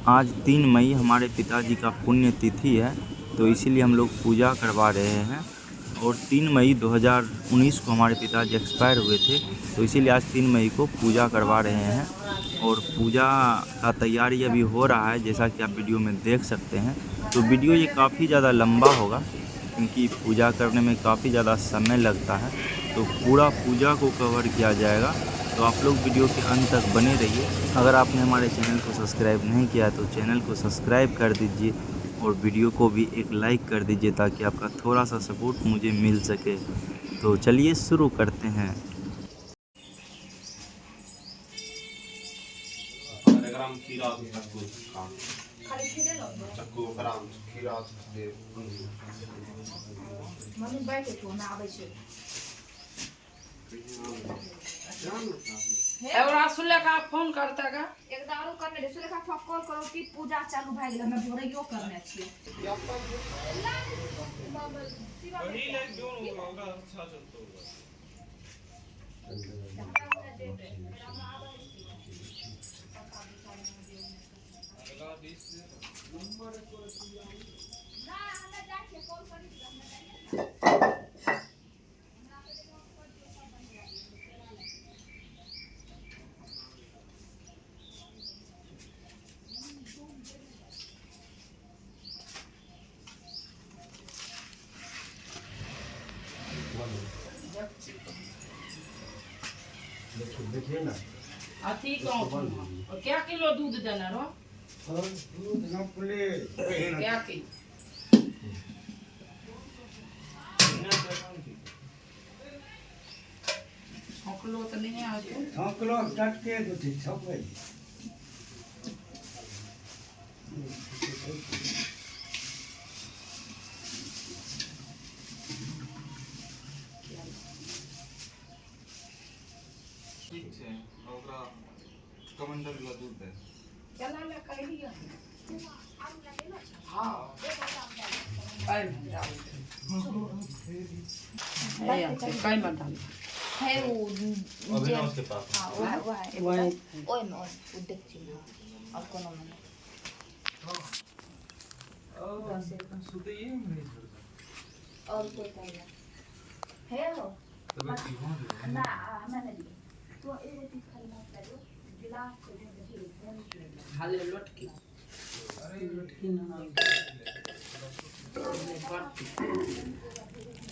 आज 3 मई हमारे पिताजी का पुण्य तिथि है, तो इसीलिए हम लोग पूजा करवा रहे हैं। और 3 मई 2019 को हमारे पिताजी एक्सपायर हुए थे, तो इसीलिए आज 3 मई को पूजा करवा रहे हैं। और पूजा का तैयारी अभी हो रहा है, जैसा कि आप वीडियो में देख सकते हैं। तो वीडियो ये काफ़ी ज़्यादा लंबा होगा, क्योंकि पूजा करने में काफ़ी ज़्यादा समय लगता है, तो पूरा पूजा को कवर किया जाएगा। तो आप लोग वीडियो के अंत तक बने रहिए। अगर आपने हमारे चैनल को सब्सक्राइब नहीं किया तो चैनल को सब्सक्राइब कर दीजिए और वीडियो को भी एक लाइक कर दीजिए, ताकि आपका थोड़ा सा सपोर्ट मुझे मिल सके। तो चलिए शुरू करते हैं। सुलेखा फोन करता का एक दारू करने दे सुलेखा कॉल करो कि पूजा चालू भ गेल, हमें भोरे यो करने छी। वही ले जो होगा अच्छा चलतो होगा। ना हमें जाके कॉल करी हमने देखिए ना अथी और क्या किलो दूध देना रो? दूध न पुले क्या की छकलो तो नहीं है आज छकलो टटके तो ठीक छकवे ठीक है। ओकरा कमांडर वाला दूध दे चला ले कह दिया। हां काई में डाल है या काई में डाल है वो अभिनव के पास। हां वो ओए में वो देख छी और कोनो में और सुते ये नहीं छोड़ता और कोई कहला है हो तब ठीक हो ना हमें नहीं तो ये चीज खाली मत करो, गिलास से दे हाले लटकी अरे लटकी ना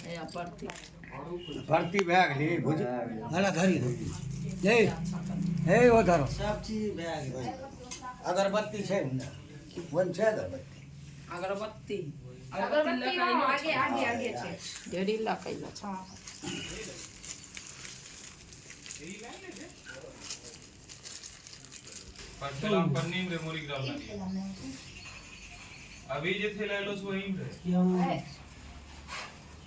ए परती भर्ती बैग ले बुझ हला धरी ले हे ओ धरो सब चीज बैग अगरबत्ती है ना वन है अगरबत्ती अगरबत्ती आगे आगे आगे छे ढेरी ला कैला छा परसलाम पन्नी में मेमोरी ग्राम लगी अभी जे थे ले लो सो वहीं रे है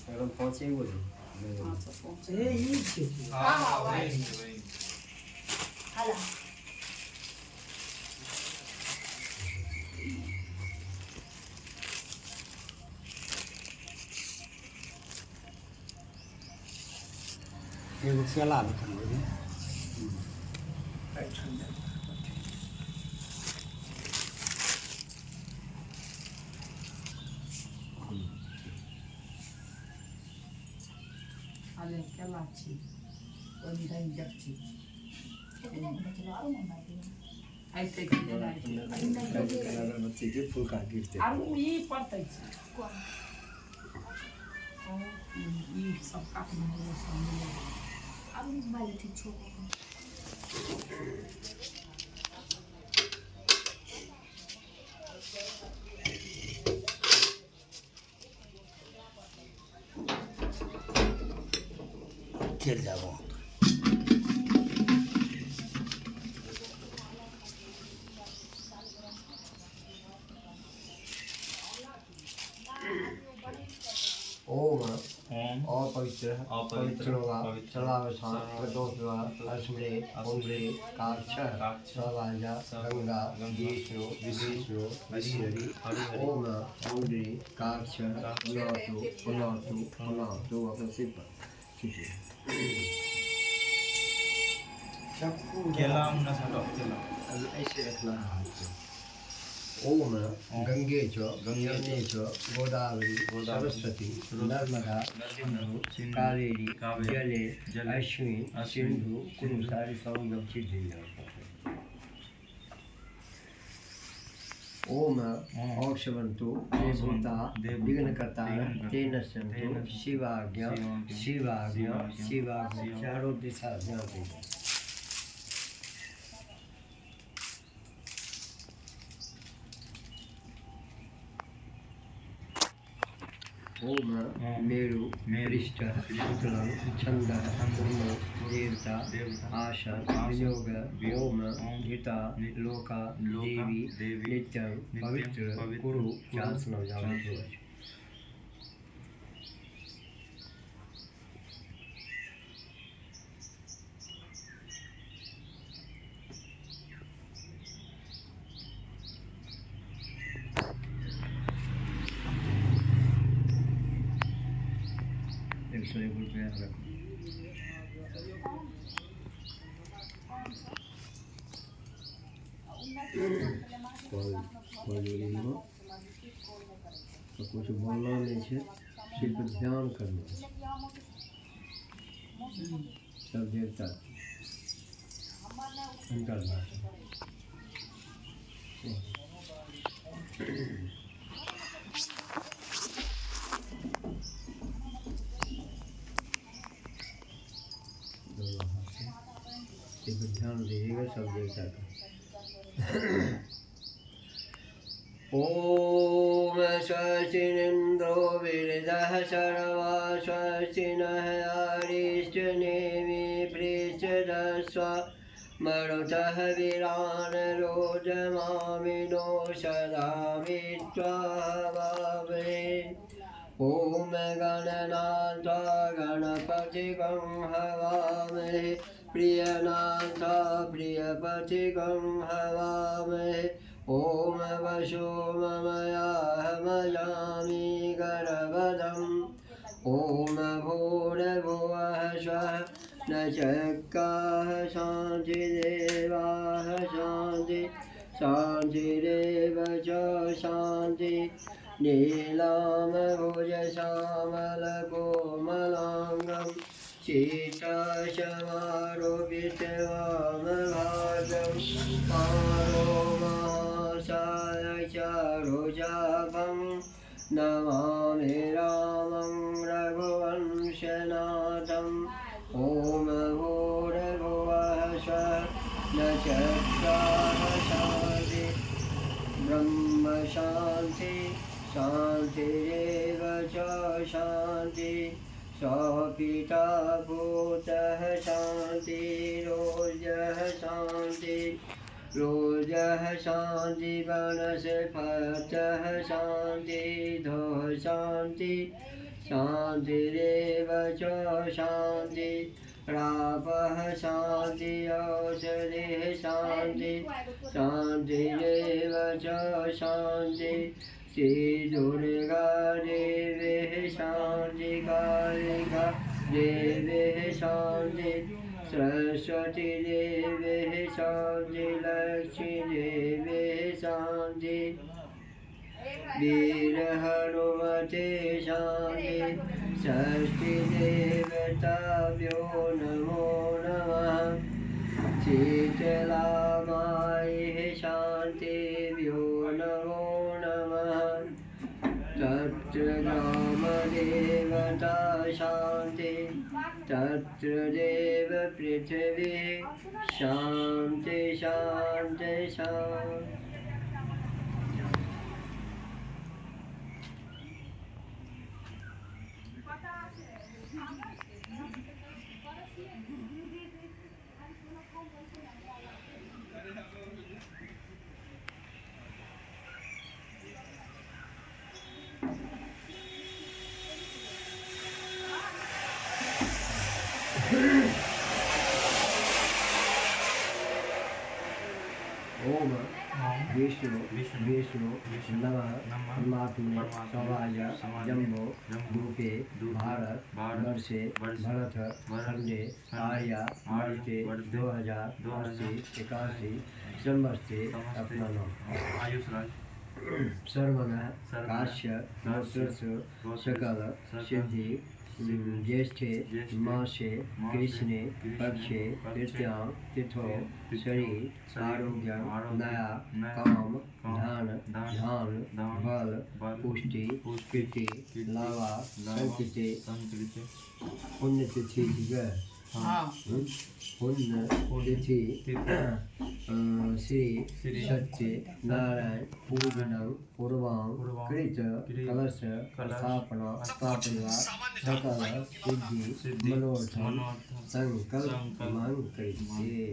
एकदम पहुंचे वो अच्छा पहुंचे ये के हां वहीं वहीं हाला ये वो चला लिखन वो हाले केला छी कोई नहीं जच्ची कितने बचलो और मन माई ऐसे के नहीं बच्चे के फूल का गिफ्ट आरो ये पड़तै छी कौन ये सब काट में सामने अब मोबाइल ठीक छोड़ो खेल जाओ ओम और पवित्र पवित्र होगा चला वैसा प्रदोष होगा असुरे ओमरे काक्ष सवाजा गंगा विष्णु विष्णु हरि ओम ओमरे काक्ष पुनातु पुनातु पुनातु अपने सिर पर ठीक है केला मुन्ना साटा केला ऐसे रखना है ओम गंगे च यमुने च गोदावरी सरस्वती नर्मदा सिंधु कावेरी जले अश्विनी सिंधु कुरु सारी संगम सिद्धि। ओम औक्षवंतो देवता विघ्नकर्ता ते नश्यन्तु शिवाज्ञा शिवाज्ञा शिवाज्ञा चारों दिशा ज्ञाते। ओम मेरु पृष्ठ शुक्लं छंदः ब्रह्म देवता आसन वियोग ओम हिता लोका देवी नित्यं पवित्र कुरु चासनं जावते। तो कुछ बोलना नहीं है, सिर्फ ध्यान करना सब देवता करना। सिर्फ ध्यान दीजिएगा सब देवता का। ओम स्वस्तिनिन्द्रो विरदः सर्वा स्वस्तिनः अरिष्टनेमि पृच्छदस्व मरुतः वीरान् रोदमामिनो सदा मित्वा भावे। ओम गणनाथ गणपतिगं हवामहे प्रियनाथ प्रियपतिगं हवामहे। ओम वशो ममयाहमयामि गर्भदम्। ओम भूर्भुवः स्वः न चक्राः शान्तिरेवाः शान्ति शान्तिरेव च शान्ति। नीलाम्बुजश्यामलकोमलाङ्गं सीताशमारोपितवामभागं पारो महासायचारुजाभं नमामि रामं रघुवंशनाथम्। ओम भूर्भुवः स्वः न चक्राः शान्ति ब्रह्म शान्ति शान्तिरेव च शान्ति। पिता भूतः शान्ति रोजः शान्ति रोजः शान्ति वनस्पतयः शान्ति धः शान्ति शान्तिरेव च शान्ति। रापः शान्ति औषधिः शान्ति शान्तिरेव च शान्ति। श्री दुर्गा देवी शान्ति कालिका देवी शान्ति सरस्वती देवी शान्ति लक्ष्मी देवी शान्ति। वीर हनुमते शान्ति षष्ठी देवताभ्यो नमो नमः। शीतला मायै शान्तिभ्यो नमो नमः। तत्र ग्रामदेवता शान्ति तत्र देव पृथिवी शान्ति शान्ति शान्ति। ओम विष्णु विष्णु नमः परमात्मने सवाय जम्बो रूपे भारत वर्षे भरत खंडे आर्या वर्षे 2080 81 संवत्सरे अपना नाम आयुष राज सर्वनः काश्य गोत्रस्य सकल सिद्धि ज्येष्ठे मासे कृष्णे पक्षे तृतीयां तिथौ शरीर आरोग्य नया काम धन ध्यान बल पुष्टि कीर्ति लावा संकृति पुण्यतिथि हाँ पुण्यतिथि श्री सत्य नारायण पूजनं पूर्वां कृत कलश स्थापना सकल सिद्धि मनोर्थम संकल्प करिष्ये।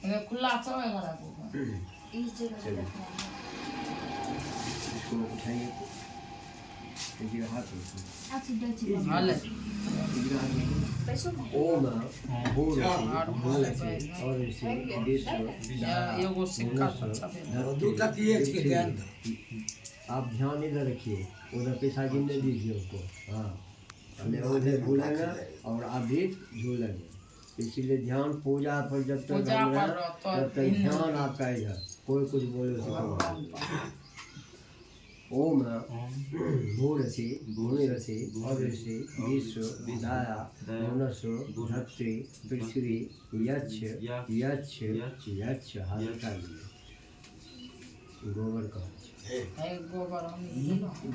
ये खुला समय वाला को इस जगह पे रखना है। इसको उठाइए, इधर हाथ रखिए, अच्छी डची हाल इधर हाथ रखिए। पैसों में ओम भूरसी और ऋषि विश्व ये वो सिक्का अच्छा है। आप ध्यान इधर रखिए, उधर पैसा गिनने दीजिए उसको। हाँ, हमने उधर भूलेंगे और आप भी झूलेंगे, इसीलिए ध्यान पूजा पर जब तक पूजा हम पर रहें, तब तक ध्यान आपका इधर, कोई कुछ बोले उसको। ओम भूरसी भूमिरसी अवृषि विश्व विधाया मनसो धत्रि पृथ्वी यच्छ यच्छ यच्छ। हाथ उठा लीजिए, गोबर का है गोबर हम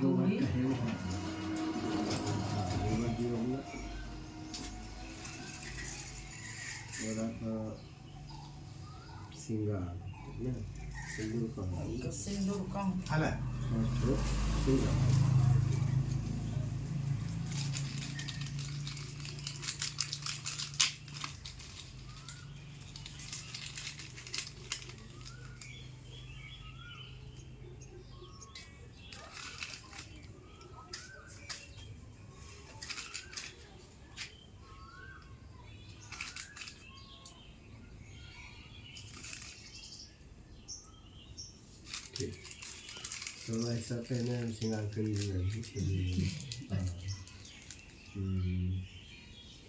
गोबर का है, गोबर दियो हमने। और आपका सिंगार ना, सिंदूर का सिंदूर कम सिंगार। तो ऐसा पहले हम श्रृंगार करी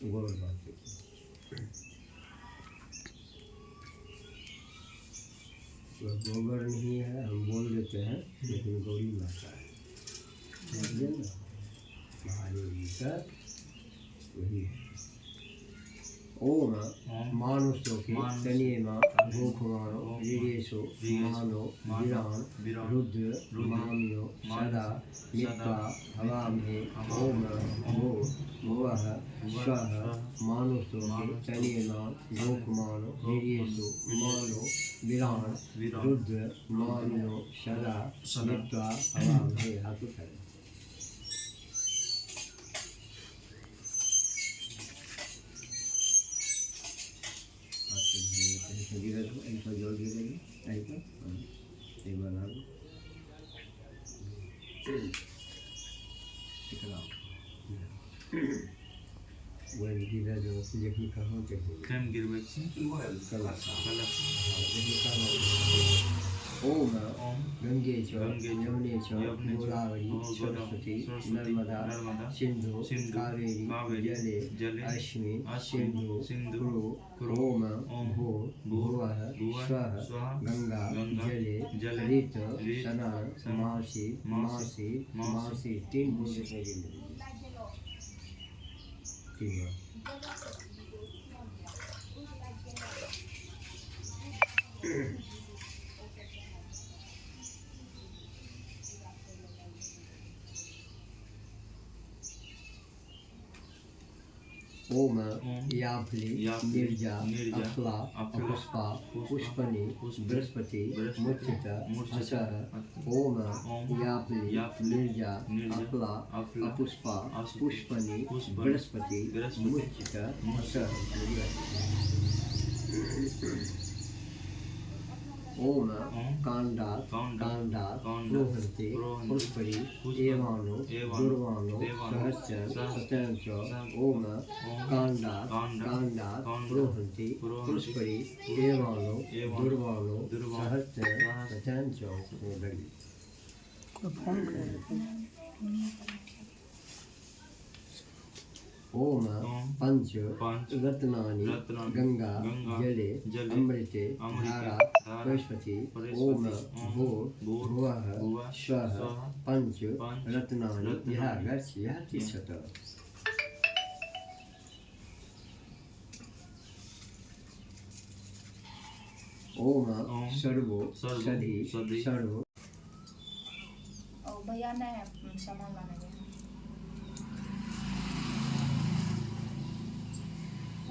गोबर बात गोबर नहीं है, हम बोल देते हैं, लेकिन गौरी माता है, समझे ना, महादेव जी का वही है। ओम मानुष्योके तनियेमा भूखमानो वीर्येषु मानो विरान रुद्र मामियो सदा मित्वा हवामहे। ओम भो भुवः स्वः मानुष्योके तनियेमा भूखमानो वीर्येषु मानो विरान रुद्र मामियो सदा मित्वा हवामहे। हाथ उठाइए। ऐसा जोड़ दीजिए, ऐसा एक बार आप वो गिरा जो देखने का हो चाहिए केम गिरबै छी कलश कलश। ओम ओम गंगे च गंगे च यमुने च यमुने च गोदावरी सरस्वती नर्मदा सिंधु कावेरी जले अस्मिन् सिंधु कुरु। ओम भूवः स्वः गंगा जले ऋत स्नान मासी मासी मासी। तीन बूंद इसमें गिरने दीजिए, ठीक है। ओम याफली निर्जा अफला अपुष्पा पुष्पनी बृहस्पति मुच्चित असह। ओम याफली निर्जा अफला अपुष्पा पुष्पनी बृहस्पति मुच्चित असह। ओम कांडात रोहन्ति पुष्परी एवानो दुर्वानो सहस्र सत्यंच। ओम कांडात रोहन्ति पुष्परी एवानो दुर्वानो सहस्र सत्यंच। ओम पंच पंच रत्नानि रत्नानि गंगा गंगा जले जले अमृते अमृते धारा धारा सरस्वती सरस्वती ओम भूर् भुवः भुवः स्वः स्वः पंच पंच रत्नानि रत्नानि यः गच्छ यः तिष्ठत ओम सर्वो सर्वो सधि सधि सर्व और भैया ने सामान लाने गए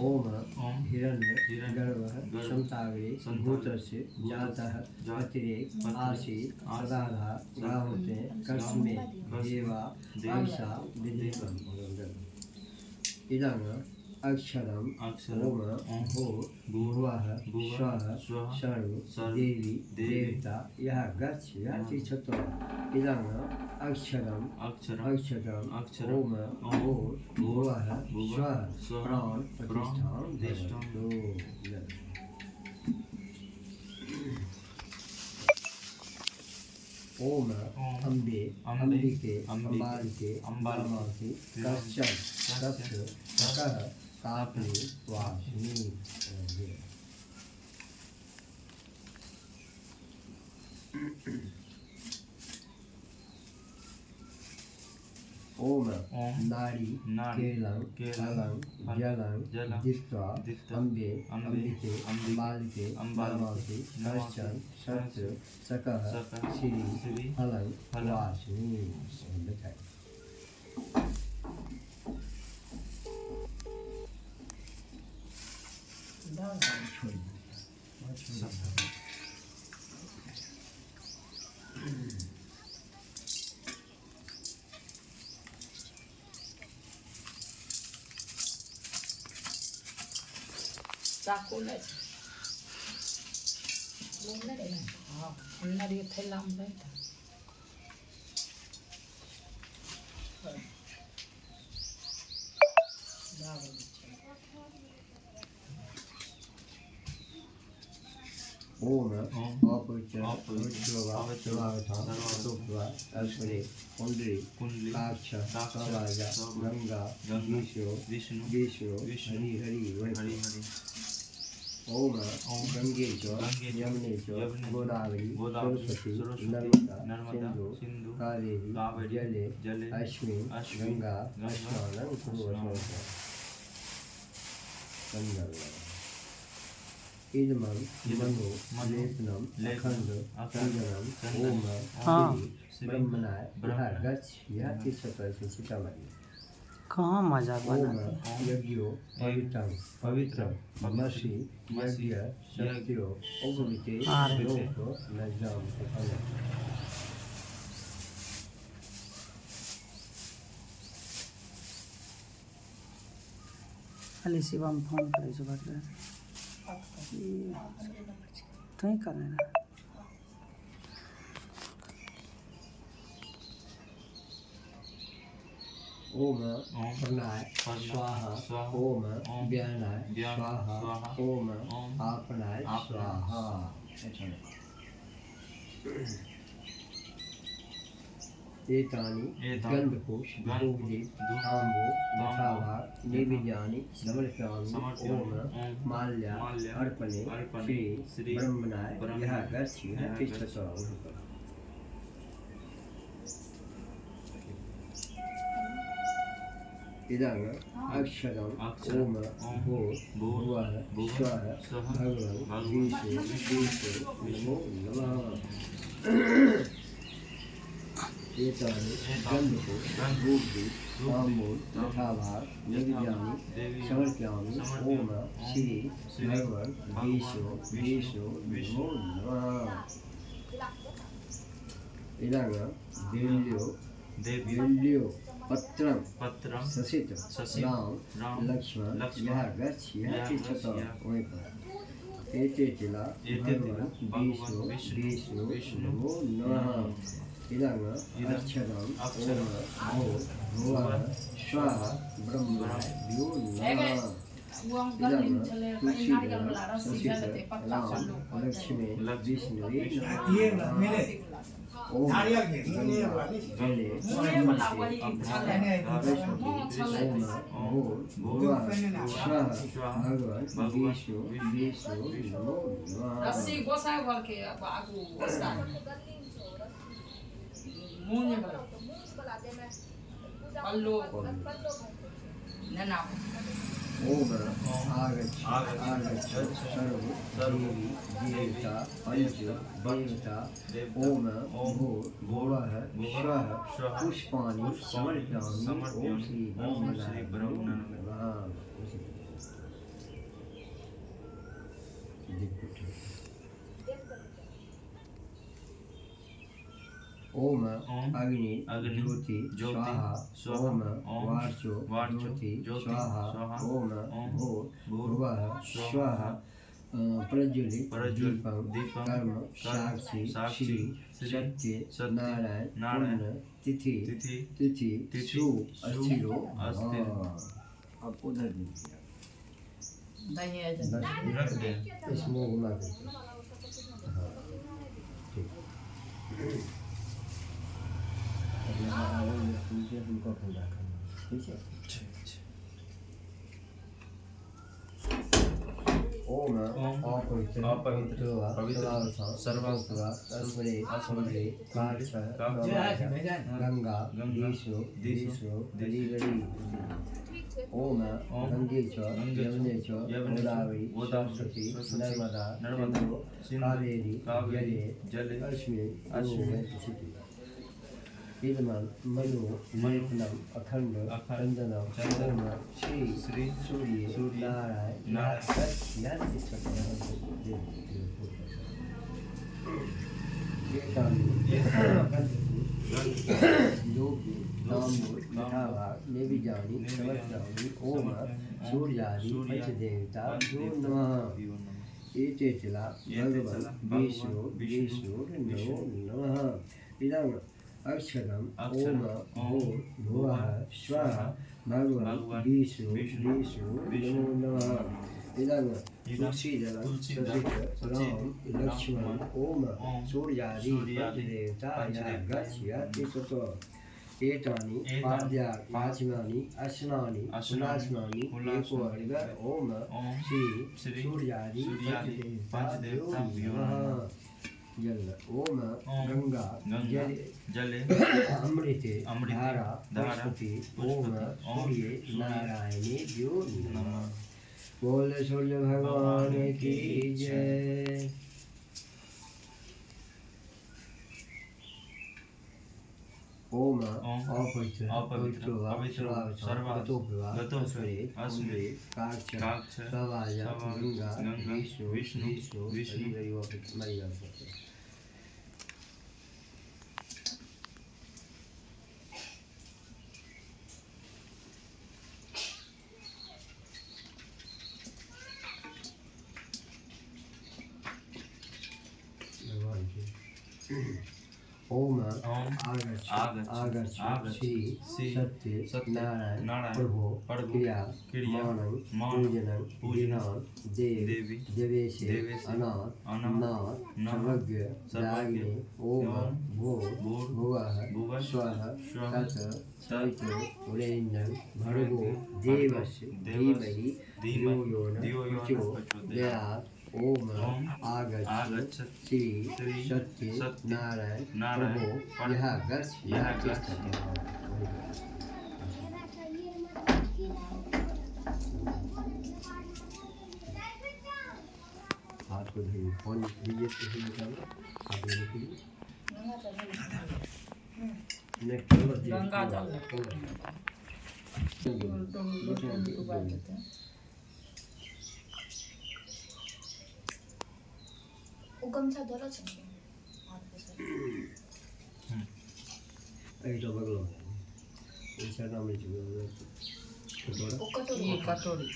ओम ओम हिरण्य हिरण्य गर्भः गर्भ संताग्रे संताग्रे भूतस्य जातः अतिरेक आसीत् सदाधा गावते कस्मे देवा देवसा विधिवन् इदं अक्षरम् ओम भूर्भुवः स्वः सर्व देवी देवता यः गच्छ यः तिष्ठत इदं अक्षरम् अक्षरम् ओम भूर्भुवः स्वः प्राण प्रतिष्ठां भवतु ओम अम्बे अम्बिके अम्बालिके अम्बामाति कश्चन तत्र सकः कापि वासिनी ओम नारी केलं फलं जलं दीप्त्वा अम्बे अम्बिके अम्बालिके अम्बामाति कश्चन तत्र सकः श्री फलं वासिनी चाकू ले लोन ले हाँ अंदर ये थैला में बैठा ओम अपवित्रवा अश्वरे कुंडली काक्ष कवाजा गंगा विष्णु हरि हरि ओम गंगे च यमुने च गोदावरी सरस्वती नर्मदा सिंधु कावेरी जले अश्विनी गंगा स्नानं कुर्वन्तु इदमं मनो लेपनं अखंड चंदनम ओम ब्रह्मणाय गच्छ यः तिष्ठत सीतामढ़ी कहाँ मजा ओम यज्ञो पवित्र मसी यज्ञ शक्तिरो उपविते लोक नजाम फल खाली शिवम फोन करे छै बात तैं करे ना ओम प्रणय स्वाहा ओम व्यानाय स्वाहा ओम आपनाय स्वाहा एतानि गंधपुष्प धूपदीप आम्बो दशाभा नैवेद्यानि समर्पयामि ओम माल्या अर्पणे श्री ब्रह्मणाय यः गच्छ यः तिष्ठत इदं अक्षरम् ओम भूर्भुवः स्वः भगवन् विष्णु नमो नमः एतानि गन्धपुष्प धूपदीप ताम्बूल यथाभार नैवेद्यानि समर्पयामि ओम श्री भगवन् विष्णु नमो नमः इदं बेल्यो पत्रं ससित राम लक्ष्मण यः गच्छ यः तिष्ठत एते तिला भगवन् विष्णु नमो नमः इदं अक्षरम् ओम भूर्भुवः स्वः ब्रह्मणाय नमः वो हम गली में चले कहीं नारियल वाला रस्सी डालते पत्ता सब लोग लक्ष्मी विष्णु ये मेरे ओम नारियल के ये वाले जले मुझे वाला वही चले मोह चले भगवान विष्णु नमो नमः रस्सी गोसा भर के आगू गोसा मुंह में बड़ा पल्लो नैना ओम आगच्छ सर्व देवी देवता पंच देवता ओम भूर्भुवः स्वः पुष्पाणि समर्पयामि ओम श्री ब्रह्मणे नमः। ओम अग्नि ज्योति स्वाहा ओम वाचो ज्योति स्वाहा ओम भूर्भुवः स्वः प्रज्वलित दीपं कर्म साक्षी श्री सत्य नारायण पुण्य तिथि सु अस्थिरो अब उधर दीजिए दही रख दे। इसमें घुमा के हाँ ठीक उनको पूरा करना ठीक है। ओम अपवित्र सर्वस्व तस्मै गंगा विष्णु दलीगड़ी ओम गंगे च यमुने च गोदावरी सरस्वती नर्मदा सिंधु कावेरी जले अस्मिन् इदमं मनो लेपनम अखंड चंदनम चंद्रम श्री सूर्य नारायण ओम सूर्यादि पंचदेवता नमः एते चला भगवान विष्णु नमो नमः इदं अक्षरम ओम भूर्भुवः स्वः भगवान विष्णु नमो नमः इदं तुलसीदलं राम लक्ष्मण ओम सूर्यादि पंचदेवताय गच्छति ततो एतानि पाद्यानि अस्नानि उल्लासनानि एको अर्घ ओम श्री सूर्यादि पंचदेवताभ्यो नमः जल ओम गंगा जले अमृते धारा पुष्पति ओम सूर्य नारायणे द्यो नमः। बोल सूर्य भगवान की जय। ओम अपवित्र काक्ष प्रवाय गंगा विष्णु मरिया ओम आगच्छ श्री सत्य नारायण प्रभो क्रिया मानं पूजनं देवेश अनाथ सर्वज्ञ जागिने ओम भूर्भुवः स्वः तत्सवितुर्वरेण्यं भर्गो देवस्य धीमहि धियो यो न प्रचोदयात् ओम आगच्छ श्री सत्य नारायण प्रभो यह गच्छ हाथ को धोइए फोन दीजिए तो निकालो हाथ में रखिए गंगा जल उगमचा दरच आहे ऐ तो बगलो ऐसा नाम है कटोरी कटोरी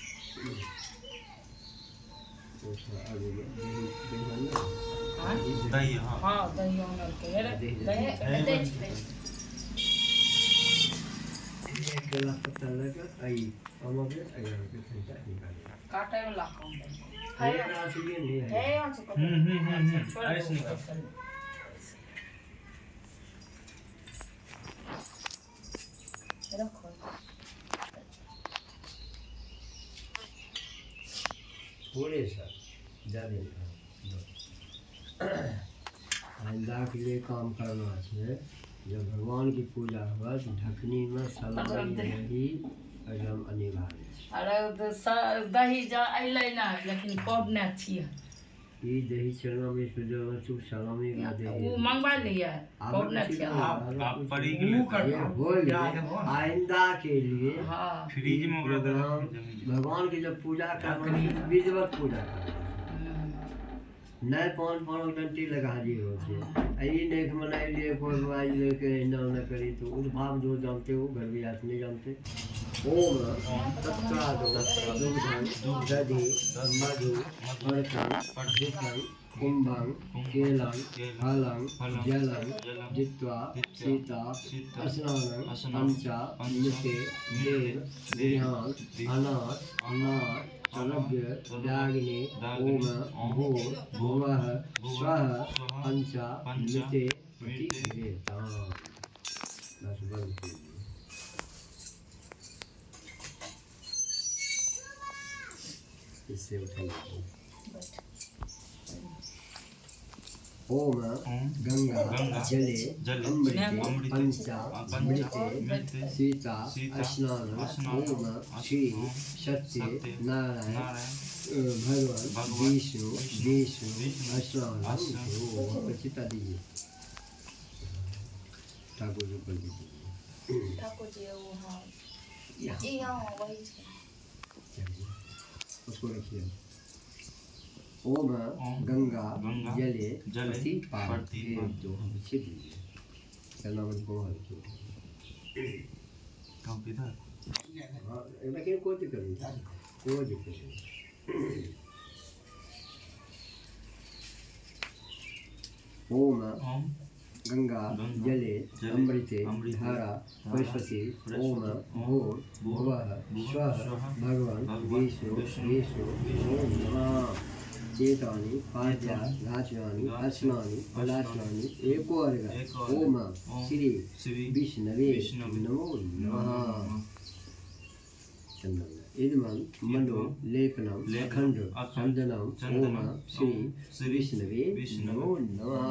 आगे दही हाँ दही ऑनर के दही एक गिलास पत्ता लेकर आई আমাকে আইয়াকে সেটা নিকালে काटे वाला काम है ना इसलिए नहीं है है यहाँ से ऐसे निकाल रखो थोड़े सा ज़्यादा नहीं आइंदा के लिए काम करना है जब भगवान की पूजा हुआ तो ढकनी में सलामी दही एकदम अनिवार्य अरे दही जा अइलै ना लेकिन कब ने छियै ई दही चलना में सुजो चुप सलामी का दही वो मंगवा लिया कब ने छियै आप परी के ये हो गया आइंदा के लिए हाँ फ्रीज में प्रोग्राम भगवान की जब पूजा करना विधिवत पूजा करना नए पाँच पाँच घंटे लगा दिए होते यही देख मनाई लिए कोई बाई लेके ना न करी तो उस भाव जो जानते हो घर भी हाथ नहीं जानते ओम तत्कादो दुग्धं दधि मधु पर्कं दुग्धं कुंभं केलं फलं जलं जित्वा सीता स्नानं पंचा निते देव दिहान अनाथ अनाथ सर्वज्ञ त्यागिने ओम भूर भुवः स्वः पंचा निते प्रतिवेता बस बंद कीजिए इससे उठाइए ओम गंगा जले अमृते पंचामृते सीता स्नान ओम श्री सत्य नारायण भगवान विष्णु स्नान चिता दीजिए ठाकुर जी को दीजिए ठाकुर जी वो हाँ यहाँ ये यहाँ वही है चलिए उसको रखिए ओम गंगा जले प्रति पार्थिव दो अच्छे दीजिए चलना मुझको कहाँ पे था हाँ लेकिन कोई दिक्कत नहीं कोई दिक्कत नहीं ओम गंगा जले अमृते धारा सरस्वती ओम भूर भुवः स्वः भगवान विष्णु ओम नमः एतानि पाद्या राजनानि अस्नानि फलास्नानि एको अर्घ ओम श्री विष्णवे नमो नमः चंदन इदमं मनो लेपनम अखंड चंदनम ओम श्री विष्णवे नमो नमः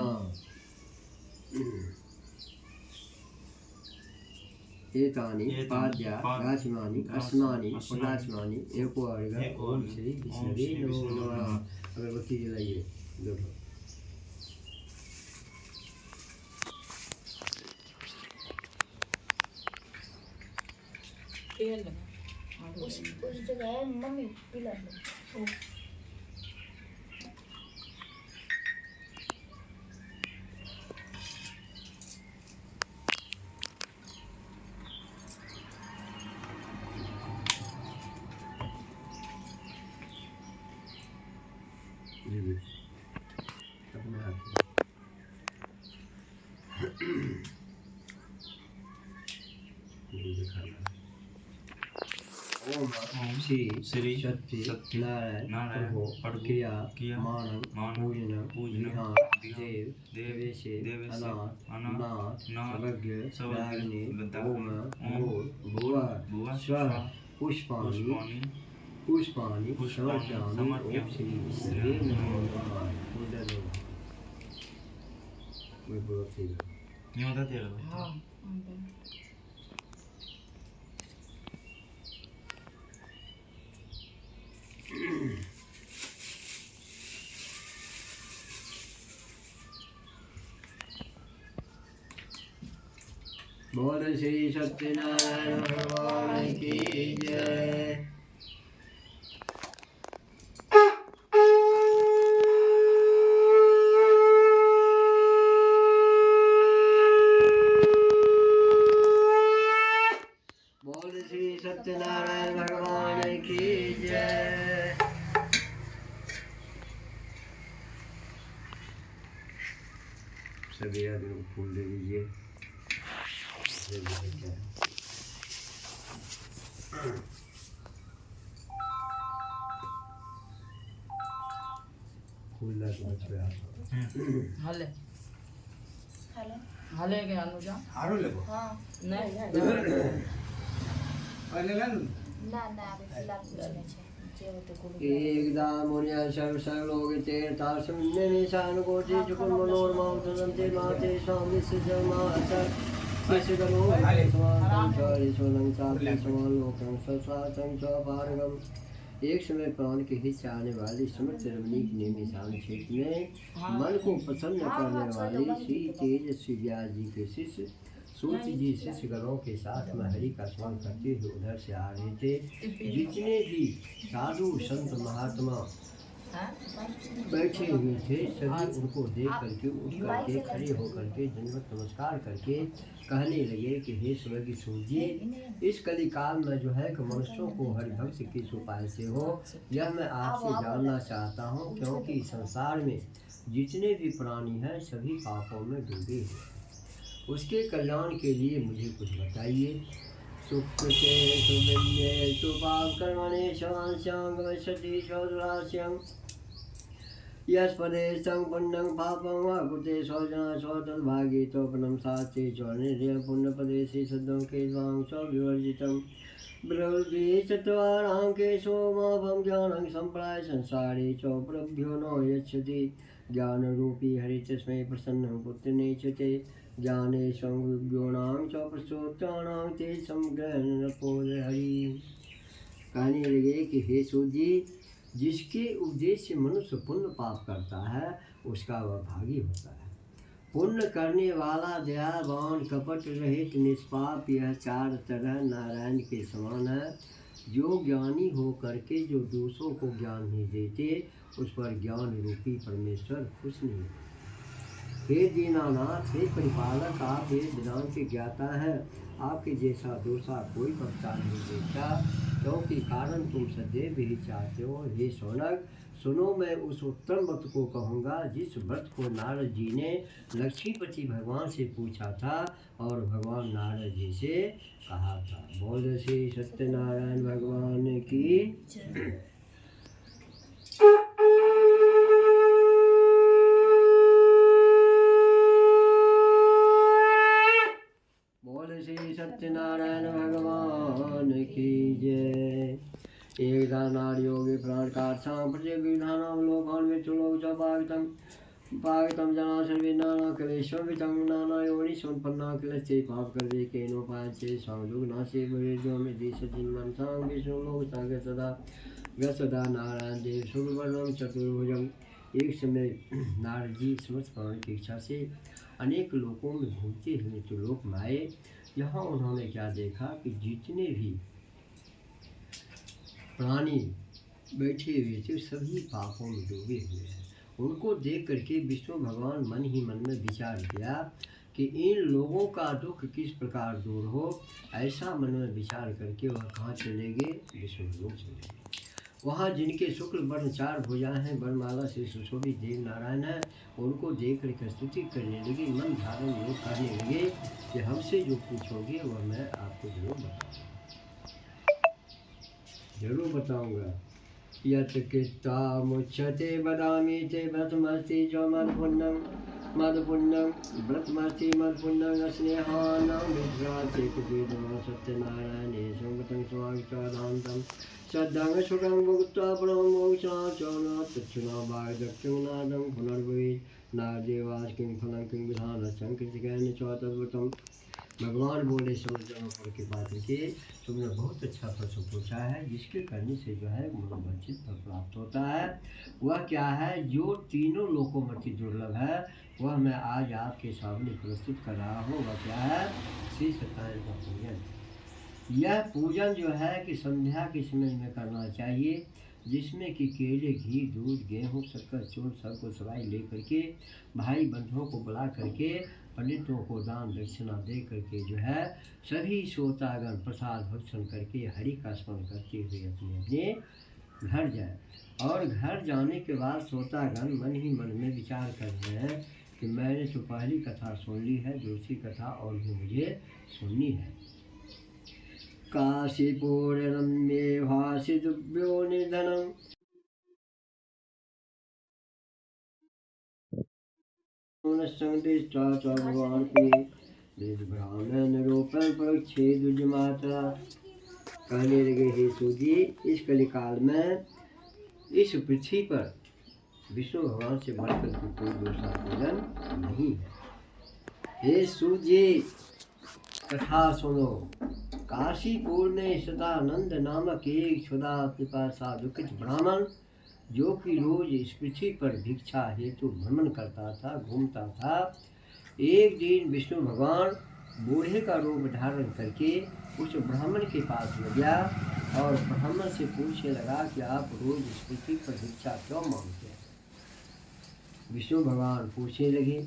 एतानि पाद्या राजनानि अस्नानि फलास्नानि एको अर्घ ओम श्री विष्णवे नमो नमः अगरबत्ती जलाइए देखो तेल उस जगह है मम्मी पिला दो अपने हाथ ओम श्री सत्य नारायण प्रभु क्रिया मानव पूजन देव देवेशे अनाथ सर्वज्ञ रागिनी ओम भूर भुवः स्वः पुष्पाणि समर्पयामि ओम श्री विष्णवे नमो नमः पूजा दो मैं बोलो ठीक है ये होता तेरा हाँ बोल श्री सत्यनारायण भगवान की जय बोल श्री सत्यनारायण भगवान की जय सभी आदमी को फूल दे दीजिए खुला तो बच गया। हले हेलो हले के अनुजा हारू लेबो हाँ नहीं पहले ले लू ना ना अभी फिलहाल कुछ नहीं है जे होते को एकदा मुनिया सर्वलोके तासमिन्ने निशान कोटि चुकुल मनोरमां तदन्ते माते स्वामी सिजमा असर सिसगनो समानं चरिसोनं चापि समालोकं सत्सातं च पारगम। एक समय प्राण के हित से आने वाली समर्थ रमणीक ने निशान क्षेत्र में मन को प्रसन्न करने वाली श्री तेजस्वी व्यास जी के शिष्य सूर्य जी शिष्य गणों के साथ में हरि का स्मरण करते हुए उधर से आ रहे थे। जितने भी साधु संत महात्मा बैठे हुए थे सभी उनको देख करके उठ करके खड़े होकर के दंडवत नमस्कार करके कहने लगे कि हे स्वर्गीय सूर्य, इस कली काल में जो है कि मनुष्यों को हरिभक्त किस उपाय से हो यह मैं आपसे जानना चाहता हूँ, क्योंकि संसार में जितने भी प्राणी हैं सभी पापों में डूबे हैं। उसके कल्याण के लिए मुझे कुछ बताइए। सुकृते सुविन्ये सुपाप कर्मणे शवांश्यां गमिष्यति स्वदुरास्यं यस्पदे पुण्यं पापं वा कृते स्वजना स्वतद्भागे तोपनं साचे च निर्जय पुण्यपदेशे सद्दं केशवां च विवर्जितं ब्रह्मि चत्वारां केशो माभं ज्ञानं सम्प्राय संसारे च प्रभ्यो न यच्छति ज्ञानरूपी हरि तस्मै प्रसन्नं पुत्रने च ते ज्ञाने संगुणां च प्रचोदनां ते संग्रहणपोद हरि। कहने लगे कि हे सूर्य, जिसके उपदेश से मनुष्य पुण्य पाप करता है उसका वह भागी होता है। पुण्य करने वाला दयावान कपट रहित निष्पाप यह चार तरह नारायण के समान है। जो ज्ञानी हो करके जो दूसरों को ज्ञान नहीं देते उस पर ज्ञान रूपी परमेश्वर खुश नहीं है। हे दीनानाथ, हे परिपालक, आप ये वेदांत के ज्ञाता हैं। आपके जैसा दूसरा कोई वक्ता नहीं देखा, क्योंकि कारण तुम सदैव ही चाहते हो। हे शौनक, सुनो, मैं उस उत्तम व्रत को कहूँगा जिस व्रत को नारद जी ने लक्ष्मीपति भगवान से पूछा था और भगवान नारद जी से कहा था। बोल श्री सत्यनारायण भगवान की। श्री सत्यनारायण भगवान की जय। एकदा नारयोगे प्राणकार्थां प्रतिविधानां लोकान् विचुलोक च पागितं जना सर्वे नाना क्लेशोभितं नाना योनिसमुत्पन्ना क्लेशे पापकर्मे केनोपायञ्चे संदुघ्नासे भवेद्योमिति सचिन्मनसां विष्णुलोकसागर सदा नारायण देव शुभवर्णं चतुर्भुजम्। एक समय नारद जी समस्त प्राणों की इच्छा से अनेक लोकों में घूमते हुए त्रिलोक में आए। यहाँ उन्होंने क्या देखा कि जितने भी प्राणी बैठे हुए थे सभी पापों में डूबे हुए हैं। उनको देख करके विष्णु भगवान मन ही मन में विचार किया कि इन लोगों का दुख किस प्रकार दूर हो। ऐसा मन में विचार करके वह कहाँ चले गए? विष्णु लोक चले गए। वहाँ जिनके शुक्ल वर्ण चार भुजाएं हैं, वरमाला से सुशोभित देव नारायण है, उनको देख कर स्तुति करने लगे। मन धारण लोग कहने लगे कि हमसे जो पूछोगे वह मैं आपको जरूर बताऊंगा। यत् कृत्वा मुच्यते वदामि ते व्रतमस्ति च मदपुण्यं व्रतमस्ति मदपुण्यं स्नेहानां विभ्राते कुपेदमा सत्यनारायणे संगतं स्वागतादान्तं श्रद्धां सुखं भुक्त्वा परं मोक्षां च न तच्छुना भागदक्षिणादं पुनर्भवेत् नादेवास किं फलं किं विधानं कृतिकेन च तद्वतं। भगवान बोले समझदारों पर कृपा करके तुमने बहुत अच्छा प्रश्न पूछा है, जिसके करने से जो है मनोवांछित फल प्राप्त होता है। वह क्या है? जो तीनों लोकों में अति दुर्लभ है वह मैं आज आपके सामने प्रस्तुत कर रहा हूँ। वह क्या है? श्री सत्यनारायण का पूजन। यह पूजन जो है कि संध्या के समय में करना चाहिए, जिसमें कि केले, घी, दूध, गेहूँ, शक्कर, चूर्ण सबको सवाई ले करके भाई बंधुओं को बुला करके पंडितों को दान दक्षिणा दे करके जो है सभी श्रोतागण प्रसाद भक्षण करके हरि का स्मरण करते हुए अपने अपने घर जाए। और घर जाने के बाद श्रोतागण मन ही मन में विचार कर रहे हैं कि मैंने तो पहली कथा सुन ली है, दूसरी कथा और भी मुझे सुननी है। काशीपुररम्ये भासितुभ्यो निधनम् संदिष्टा च भगवान के वेद ब्राह्मण निरूपण परीक्षे दुज मात्रा। कहने लगे हे सूजी, इस कलिकाल में इस पृथ्वी पर विष्णु भगवान से बढ़कर के कोई दूसरा पूजन नहीं है। हे सूजी कथा सुनो। काशीपुर में सदानंद नामक एक सदा पिपासा दुखित ब्राह्मण, जो कि रोज इस पृथ्वी पर भिक्षा हेतु भ्रमण करता था, घूमता था, एक दिन विष्णु भगवान बूढ़े का रूप धारण करके उस ब्राह्मण के पास में गया और ब्राह्मण से पूछने लगा कि आप रोज इस पृथ्वी पर भिक्षा क्यों मांगते हैं। विष्णु भगवान पूछने लगे,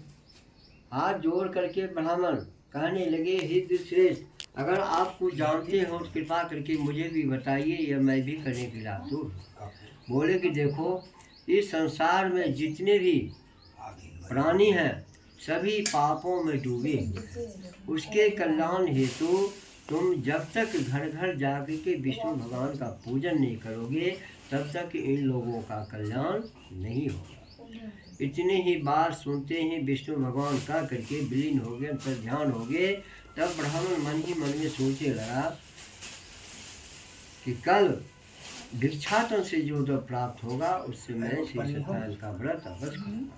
हाथ जोड़ करके ब्राह्मण कहने लगे, हे श्रेष्ठ, अगर आप कुछ जानते हो तो कृपा करके मुझे भी बताइए, या मैं भी करने के लिए आतुर। बोले कि देखो, इस संसार में जितने भी प्राणी हैं सभी पापों में डूबे। उसके कल्याण हेतु तुम जब तक घर घर जाकर के विष्णु भगवान का पूजन नहीं करोगे तब तक इन लोगों का कल्याण नहीं होगा। इतनी ही बात सुनते ही विष्णु भगवान का करके विलीन हो गए, अंतर ध्यान हो गए। तब ब्राह्मण मन ही मन में सोचने लगा कि कल भिक्षाटन से जो तो प्राप्त होगा उससे मैं श्री सत्यनारायण का व्रत अवश्य करूंगा।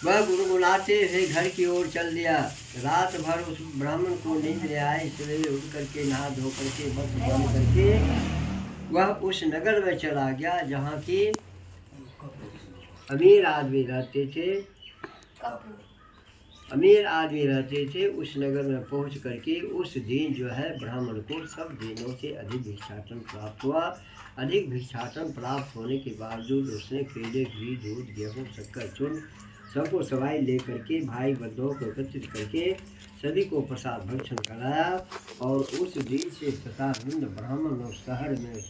वह गुनगुनाते हुए घर की ओर चल दिया। रात भर उस ब्राह्मण को नींद ले आए। सवेरे उठ करके नहा धो करके वस्त्र बंद करके वह उस नगर में चला गया जहाँ की अमीर आदमी रहते थे। उस नगर में पहुंच करके उस दिन जो है ब्राह्मण को सब दिनों से अधिक भिक्षाटन प्राप्त हुआ। अधिक भिक्षाटन प्राप्त होने के बावजूद उसने केले, घी, दूध, गेहूँ, शक्कर, चूर्ण सबको सवाई ले करके भाई बंधुओं को एकत्रित करके सभी को प्रसाद भक्षण कराया। और उस दिन से सतानंद ब्राह्मण उस शहर में, उस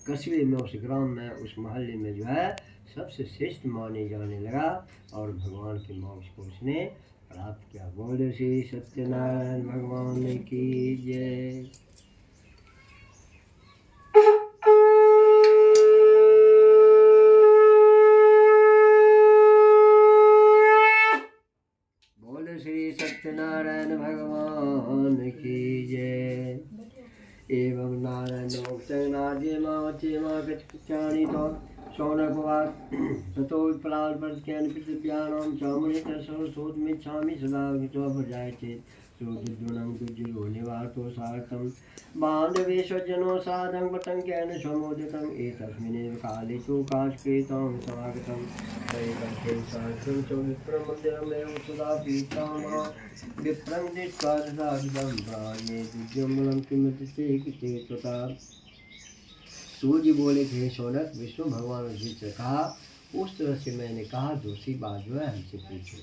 कस्बे में, उस ग्राम में, उस मोहल्ले में जो है सबसे श्रेष्ठ माने जाने लगा और भगवान के मोक्ष को उसने प्राप्त किया। बोले श्री सत्यनारायण भगवान की जय। बोले श्री सत्यनारायण भगवान की जय। एवं नारायण नादे मावचे माँ गच्छानि तो शौनकवाद ततो विप्राल प्रत्ययन पृथिव्यानां चामुनि सरस्वत में छामि सदा तो भजायते सुदुद्गुणं दुर्जयो निवातो सार्थं बांधवे स्वजनो साधं पतंगेन समुदितं एतस्मिन्नेव काले तु काशकृतं समागतं दैवं सहस्रं च विप्रमन्दिरमेव सदा पीतामः विप्रं दृष्ट्वा साधितं प्राणे दुर्जमलं किमतिते किते तथा। सूर्य बोले थे शौनक, विष्णु भगवान ने जिससे कहा उस तरह से मैंने कहा, दूसरी बात जो है हमसे पूछो।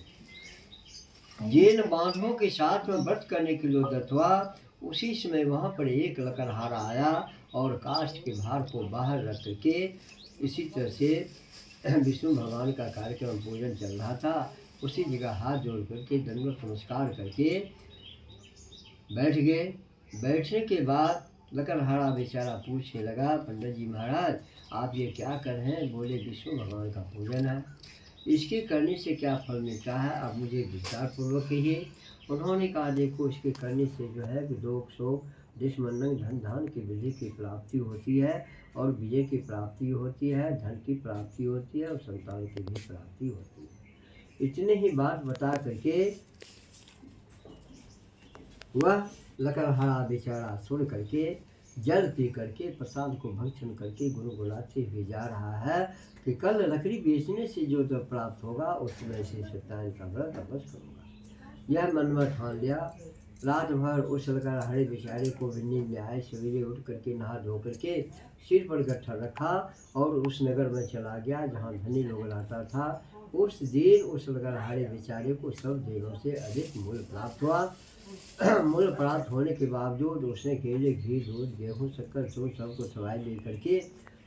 जिन बांधवों के साथ में व्रत करने के लिए दत्त हुआ उसी समय वहाँ पर एक लकड़हारा आया और काष्ठ के भार को बाहर रख करके इसी तरह से विष्णु भगवान का कार्यक्रम पूजन चल रहा था। उसी जगह हाथ जोड़ करके दंडवत नमस्कार करके बैठ गए। बैठने के बाद लकड़हारा बेचारा पूछने लगा, पंडित जी महाराज आप ये क्या कर रहे हैं। बोले विष्णु भगवान का पूजन है, इसके करने से क्या फल मिलता है आप मुझे विस्तार पूर्वक कहिए। उन्होंने कहा देखो, इसके करने से जो है विदोक शोक दुश्मन धन धान की विजय की प्राप्ति होती है और विजय की प्राप्ति होती है, धन की प्राप्ति होती है और संतान की भी प्राप्ति होती है। इतने ही बात बता करके वह लकड़हारा बेचारा सुन करके जल पी करके प्रसाद को भक्षण करके गुनगुनाते हुए जा रहा है कि कल लकड़ी बेचने से जो तो प्राप्त होगा उसमें से सत्यनारायण का व्रत अवश्य करूँगा। यह मन में ठान लिया। रात भर उस लकड़हारे बेचारे को नींद में आए। सवेरे उठ करके नहा धो करके सिर पर गट्ठा रखा और उस नगर में चला गया जहाँ धनी लोग लाता था। उस दिन उस लकड़हारे बेचारे को सब दिनों से अधिक मूल्य प्राप्त हुआ। मूल्य प्राप्त होने के बावजूद उसने केले, घी, दूध, गेहूँ, शक्कर, चूर्ण सबको सवाई ले करके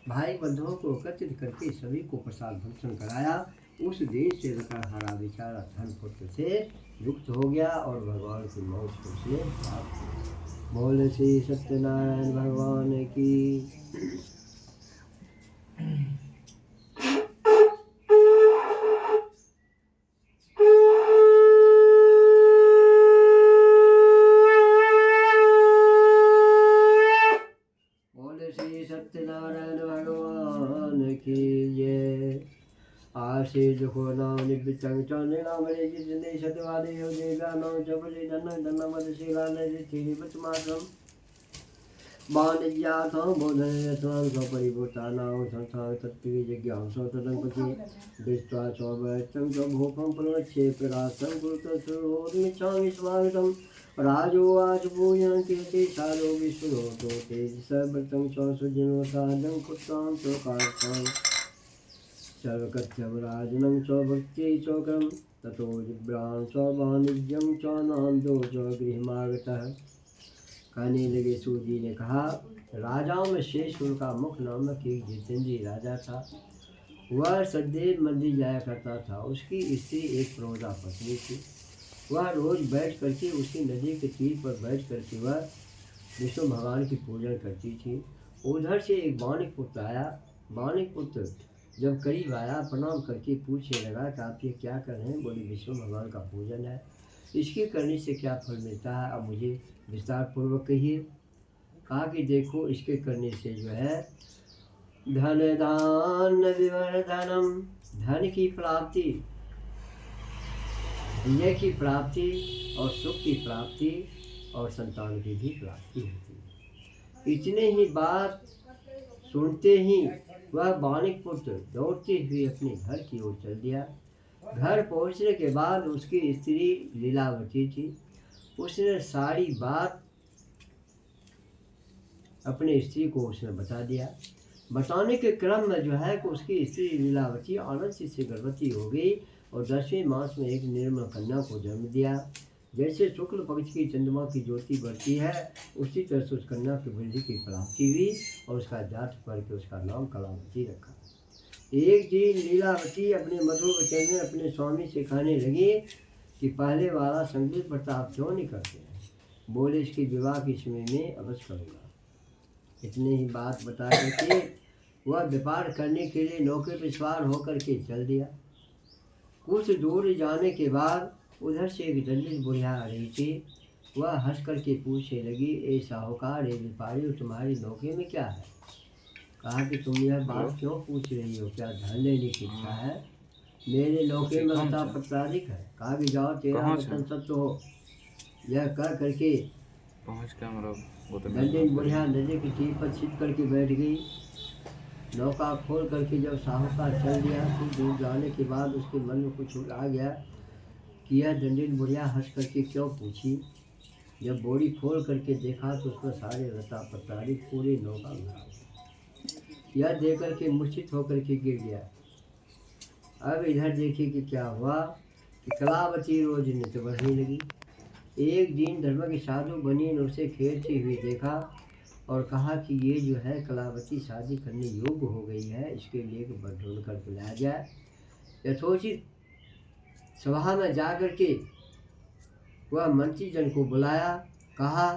भाई बंधुओं को एकत्रित करके सभी को प्रसाद भक्षण कराया। उस दिन से लकड़हारा बेचारा धन पुत्र से युक्त हो गया और भगवान की मौत को उसने प्राप्त किया। बोले श्री सत्यनारायण भगवान की। बोले श्री सत्यनारायण भगवान की जय। आशे जखो नाम निबिचंग चौने नाम रे जितने सतवादे हो देगा नाम जबले धन मद शिला ने थी बचमासम बाणिज्या था बोधन रत्नां सो परिभूता नाम संसार तत्व जज्ञान सो तदंपति विश्वा चौबचम जो भूपम प्रणच्छे प्ररासम गुरुत सुरोधि चामि स्वागतम राजोवाच पूजन कीर्ति सारो विष्णु तो तेज सर्वतम चौ सुजनो साधं कुत्तां चौकारतां सर्वकथ्यम राजनं च भक्ति चौकम ततो जिब्रां च वाणिज्यं च नामदो च गृहमागतः। कहने लगे सूत जी ने कहा, राजाओं में शेषुर का मुख नामक एक जितेंद्रीय राजा था। वह सदैव मंदिर जाया करता था। उसकी स्त्री एक प्रोजा पत्नी थी। वह रोज बैठ करके उसी नदी के तीर पर बैठ करके वह विष्णु भगवान की पूजन करती थी। उधर से एक बाणिक पुत्र आया। बाणिक पुत्र जब करीब आया, प्रणाम करके पूछने लगा कि आप ये क्या कर रहे हैं? बोले विष्णु भगवान का पूजन है। इसके करने से क्या फल मिलता है, अब मुझे विस्तार पूर्वक कहिए। कहा कि देखो, इसके करने से जो है धन दान विवर्धनम, धन की प्राप्ति, विजय की प्राप्ति और सुख की प्राप्ति और संतान की भी प्राप्ति होती है। इतने ही बात सुनते ही वह बाणिक पुत्र दौड़ते हुए अपने घर की ओर चल दिया। घर पहुंचने के बाद उसकी स्त्री लीलावती थी। उसने सारी बात अपने स्त्री को उसने बता दिया। बताने के क्रम में जो है कि उसकी स्त्री लीलावती आनंद से गर्भवती हो गई और 10वें मास में एक निर्मल कन्या को जन्म दिया। जैसे शुक्ल पक्ष की चंद्रमा की ज्योति बढ़ती है, उसी तरह से उस कन्या की वृद्धि की प्राप्ति हुई और उसका जात करके उसका नाम कलावती रखा। एक दिन लीलावती अपने मधुर वचन में अपने स्वामी से कहने लगी कि पहले वाला संगीत प्रताप क्यों नहीं करते हैं? बोले इसके विवाह के समय में अवश्य करूँगा। इतने ही बात बता करके वह व्यापार करने के लिए नौके पर सवार होकर के चल दिया। कुछ दूर जाने के बाद उधर से एक दलित बुढ़िया आ रही थी। वह हंस करके पूछने लगी, ए साहूकार, ए व्यापारी, तुम्हारी नौके में क्या है? कहा कि तुम यह बात क्यों पूछ रही हो? क्या धन लेने की इच्छा है? मेरे नौके में बता पत्राधिक है। कहा कि जाओ, तेरा वचन सत्य हो। यह कर करके दलित बुढ़िया नदी की टीप पर छिप करके बैठ गई। नौका खोल करके जब साहूकार चल दिया, कुछ दूर जाने के बाद उसके मन में कुछ आ गया कि यह दंडित बुढ़िया हंस करके क्यों पूछी। जब बोरी खोल करके देखा तो उसमें सारे लता पत्रारी पूरी नौका भरा। यह देख करके मूर्छित होकर के गिर गया। अब इधर देखिए कि क्या हुआ कि कलावती रोज नृत्य बढ़ने लगी। एक दिन धर्म की साधु बनी ने उसे खेलती हुई देखा और कहा कि ये जो है कलावती शादी करने योग्य हो गई है, इसके लिए वर ढूंढ कर बुलाया जाए। यथोचित सभा में जा कर के वह मंत्री जन को बुलाया। कहा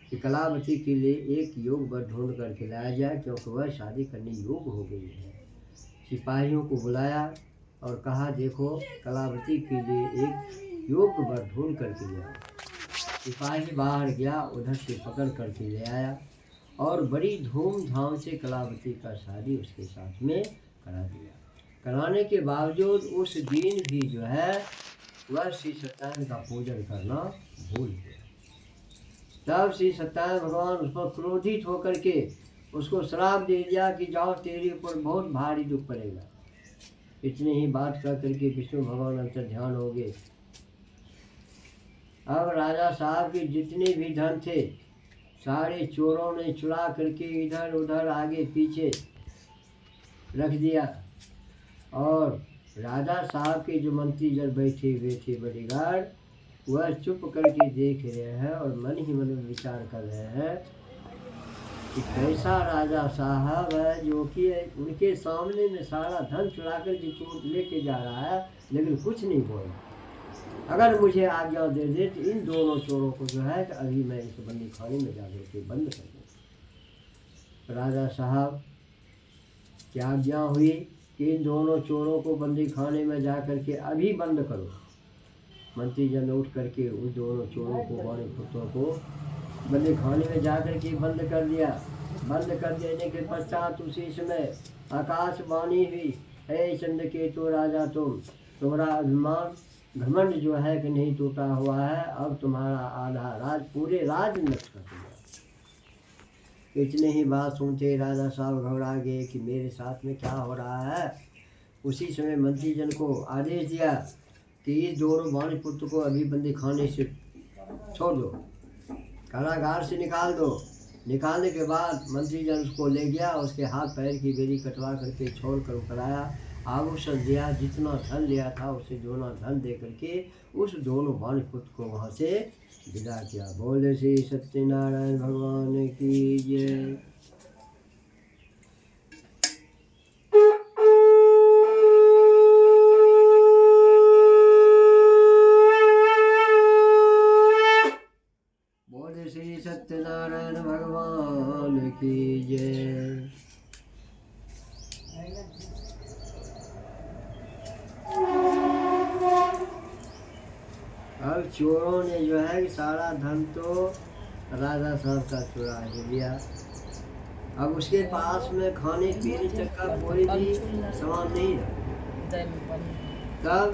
कि कलावती के लिए एक योग वर ढूंढ करके लाया जाए, क्योंकि वह शादी करने योग्य हो गई है। सिपाहियों को बुलाया और कहा, देखो कलावती के लिए एक योग्य वर ढूंढ करके ले आओ। सिपाही बाहर गया, उधर से पकड़ करके ले आया और बड़ी धूमधाम से कलावती का शादी उसके साथ में करा दिया। कराने के बावजूद उस दिन भी जो है वह श्री सत्यनारायण का पूजन करना भूल गया। तब श्री सत्यनारायण भगवान उस पर क्रोधित होकर के उसको श्राप दे दिया कि जाओ, तेरे ऊपर बहुत भारी दुख पड़ेगा। इतने ही बात कर करके विष्णु भगवान अंतर ध्यान हो गए। अब राजा साहब के जितने भी धन थे सारे चोरों ने चुरा करके इधर उधर आगे पीछे रख दिया और राजा साहब के जो मंत्री जन बैठे हुए थे बॉडीगार्ड, वह चुप करके देख रहे हैं और मन ही मन में विचार कर रहे हैं कि कैसा राजा साहब है जो कि उनके सामने में सारा धन चुरा कर के चोर लेके जा रहा है, लेकिन कुछ नहीं बोल। अगर मुझे आज्ञा दे दे तो इन दोनों चोरों को जो है कि अभी मैं इस बंदी खाने में जाकर के बंद कर दूँ। राजा साहब की आज्ञा हुई कि इन दोनों चोरों को बंदी खाने में जा कर के अभी बंद करो। मंत्री जन उठ करके उन दोनों चोरों को, बड़े पुत्रों को बंदी खाने में जा कर के बंद कर दिया। बंद कर देने के पश्चात उसी समय आकाशवाणी हुई, हे चंद्रकेतु राजा, तुम्हारा अभिमान घमंड जो है कि नहीं टूटा हुआ है, अब तुम्हारा आधा राज पूरे राज नष्ट कर दिया। इतने ही बात सुनते राजा साहब घबरा गए कि मेरे साथ में क्या हो रहा है। उसी समय मंत्री जन को आदेश दिया कि इस दोनों वाणी पुत्र को अभी बंदी खाने से छोड़ दो, कारागार से निकाल दो। निकालने के बाद मंत्री जन उसको ले गया, उसके हाथ पैर की बेड़ी कटवा करके छोड़ कर उतराया, आभूषण दिया, जितना धन लिया था उसे दोनों धन दे करके उस दोनों वाणी पुत्र को वहाँ से विदा किया। बोले श्री सत्यनारायण भगवान की जय। बोले श्री सत्यनारायण भगवान की जय। अब चोरों ने जो है कि सारा धन तो राजा साहब का चुरा ही लिया। अब उसके पास में खाने पीने तक का कोई भी सामान नहीं रहा। तब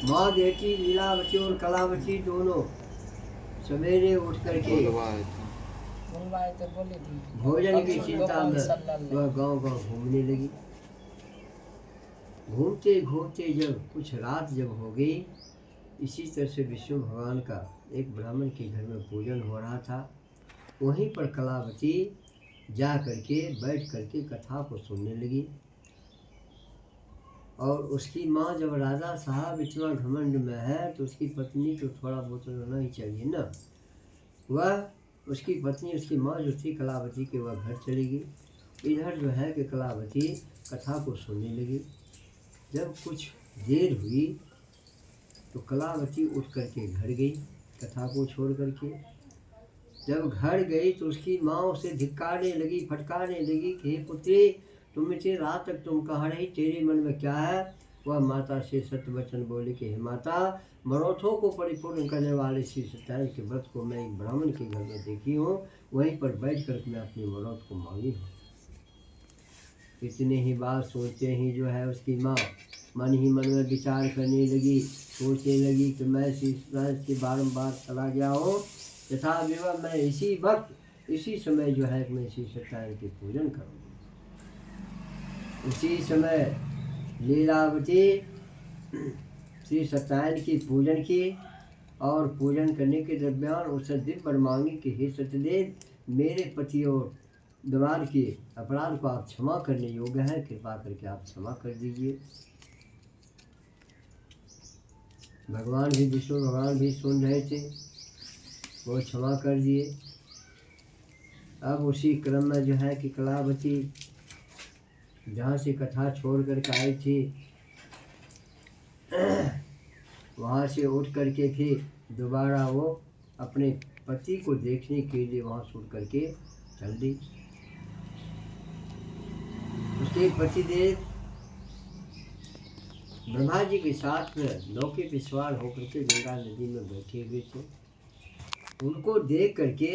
माँ बेटी लीलावती और कलावती दोनों सवेरे उठ करके भोजन की चिंता में वह गांव-गांव घूमने लगी। घूमते घूमते जब कुछ रात जब हो गई, इसी तरह से विष्णु भगवान का एक ब्राह्मण के घर में पूजन हो रहा था। वहीं पर कलावती जा करके बैठ करके कथा को सुनने लगी। और उसकी माँ, जब राजा साहब इतना घमंड में है तो उसकी पत्नी को थोड़ा बहुत रहना ही चाहिए ना। वह उसकी पत्नी, उसकी माँ जो थी कलावती के, वह घर चली गई। इधर जो है कि कलावती कथा को सुनने लगी। जब कुछ देर हुई तो कलावती उठ करके घर गई कथा को छोड़ करके। जब घर गई तो उसकी माँ उसे धिक्कारने लगी, फटकारने लगी कि हे पुत्री, तुम इतनी रात तक तुम कहाँ रही, तेरे मन में क्या है। वह माता से सत्य वचन बोली कि हे माता, मनोरथों को परिपूर्ण करने वाले श्री सत्यनारायण के व्रत को मैं एक ब्राह्मण के घर में देखी हूँ, वहीं पर बैठ कर मैं अपनी मनोरथ को मांगी हूँ। इतने ही बात सोचते ही जो है उसकी माँ मन ही मन में विचार करने लगी, सोचने लगी कि मैं श्री सत्यनारायण से बारम्बार चला गया हूँ, तथा विवाह मैं इसी वक्त इसी समय जो है मैं श्री सत्यनारायण की पूजन करूँगी। उसी समय लीलावती श्री सत्यनारायण की पूजन की और पूजन करने के दरमियान उससे दिव्य वर मांगी कि हे सत्यदेव, मेरे पति और दमाद के अपराध को आप क्षमा करने योग्य हैं, कृपा करके आप क्षमा कर दीजिए। भगवान भी, विष्णु भगवान भी सुन रहे थे, वो क्षमा कर दिए। अब उसी क्रम में जो है कि कलावती जहाँ से कथा छोड़ कर के आई थी, वहाँ से उठ करके फिर दोबारा वो अपने पति को देखने के लिए वहाँ से उठ करके चल दी। उसके पतिदेव ब्रह्मा जी के साथ में नौके पे सवार होकर के गंगा नदी में बैठे हुए थे। उनको देख करके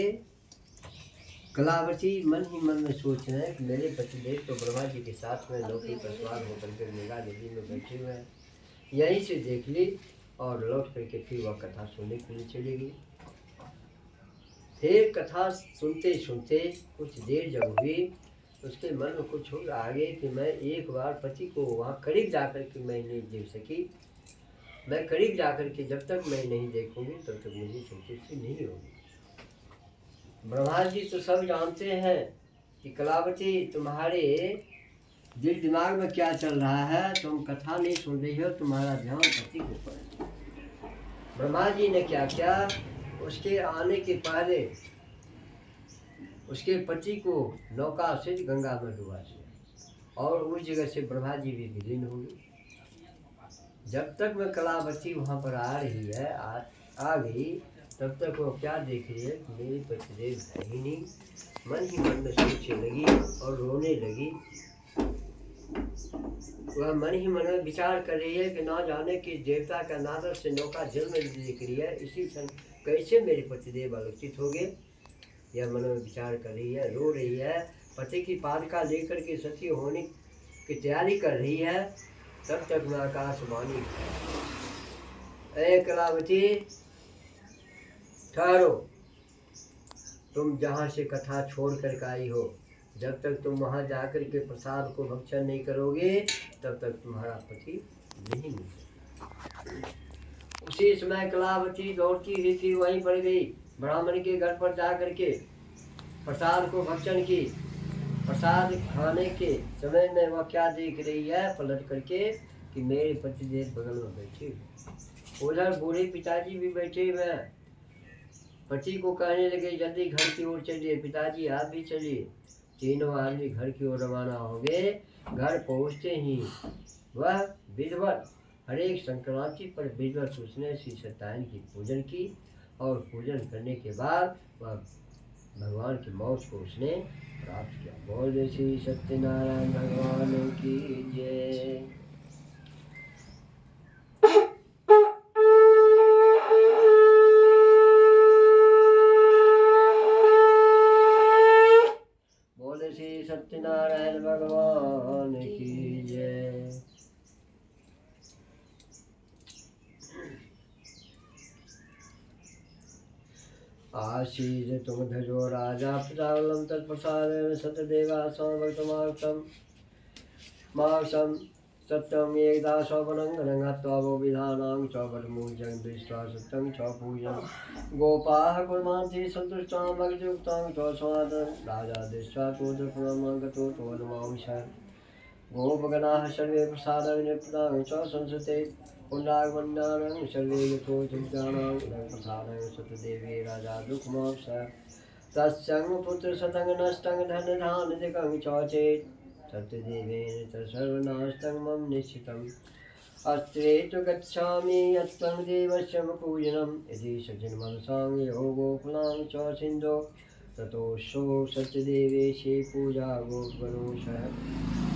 कलावती मन ही मन में सोच रहे हैं कि मेरे पतिदेव तो ब्रह्मा जी के साथ में नौके पर सवार होकर के गंगा नदी में बैठे हुए हैं। यहीं से देख ली और लौट करके फिर वह कथा सुनने के लिए चली गई। फिर कथा सुनते सुनते कुछ देर जब हुई, उसके मन में कुछ हो आगे कि मैं एक बार पति को वहाँ करीब जाकर के मैं नहीं देख सकी। मैं करीब जाकर के जब तक मैं नहीं देखूंगी तब तक मुझे संतुष्टि नहीं होगी। ब्रह्मा जी तो सब जानते हैं कि कलावती तुम्हारे दिल दिमाग में क्या चल रहा है, तुम कथा नहीं सुन रही हो, तुम्हारा ध्यान पति के ऊपर है। ब्रह्मा जी ने क्या किया, उसके आने के पहले उसके पति को नौका से गंगा में डुबा दिया और उस जगह से ब्रह्मा जी भी विलीन हो गए। जब तक वह कलावती वहाँ पर आ रही है, आ गई, तब तक वो क्या देख रही है कि मेरे पतिदेव है ही नहीं। मन ही मन में सोचने लगी और रोने लगी। वह मन ही मन में विचार कर रही है कि ना जाने कि देवता का नादर से नौका जल में दिख रही है, इसी क्षण कैसे मेरे पतिदेव आलोकित हो गए। यह मन में विचार कर रही है, रो रही है, पति की पादका लेकर के सती होने की तैयारी कर रही है। तब तक मैं आकाशवाणी, ऐ कलावती ठहरो, तुम जहाँ से कथा छोड़ कर आई हो, जब तक तुम वहाँ जाकर के प्रसाद को भक्षण नहीं करोगे तब तक तुम्हारा पति नहीं मिलेगा। उसी समय कलावती दौड़ती हुई थी वहीं पर गई, ब्राह्मण के घर पर जाकर के प्रसाद को भक्षण की। प्रसाद खाने के समय में वह क्या देख रही है, पलट करके कि मेरे पतिदेव बगल में बैठे, उधर बूढ़े पिताजी भी बैठे हुए हैं। पति को कहने लगे जल्दी घर की ओर चलिए, पिताजी आप भी चलिए। तीनों आदमी घर की ओर रवाना हो गए। घर पहुँचते ही वह विधिवत हर एक संक्रांति पर विधिवत उसने श्री सत्यनारायण की पूजन की और पूजन करने के बाद वह भगवान की मौज को उसने प्राप्त किया। बोल श्री सत्यनारायण भगवान की जय। बोल श्री सत्यनारायण भगवान की जय। आशीष तुम धजो राजा प्रजावलम तत्प्रसादेन सतदेवा समभक्तमाक्षम माक्षम सत्यम एकदा स्वपनंगनं हत्वा वो विधानां चौपटमूजं दृष्ट्वा सत्यं च पूजन गोपाः कुर्वन्ति सन्तुष्टां भक्तियुक्तां च स्वादं राजा दृष्ट्वा क्रोधपूर्वं गतो तोन्मांश गोपगणाः सर्वे प्रसादं निपुणां च संसते पुण्डागमण्डानं सर्वे यथो चिन्तानां प्रसादं सतदेवे राजा दुःखमांस तस्यं पुत्रशतं नष्टं धनधान्यदिकं च चेत् सत्यदेवेन च सर्वनाशं मम निश्चितम् अस्त्रे तु गच्छामि यत्त्वं देवस्य पूजनं यदि सज्जनमनसां योगोकुलां च सिन्धो ततोऽशो सत्यदेवेशे पूजा गोपगणोषः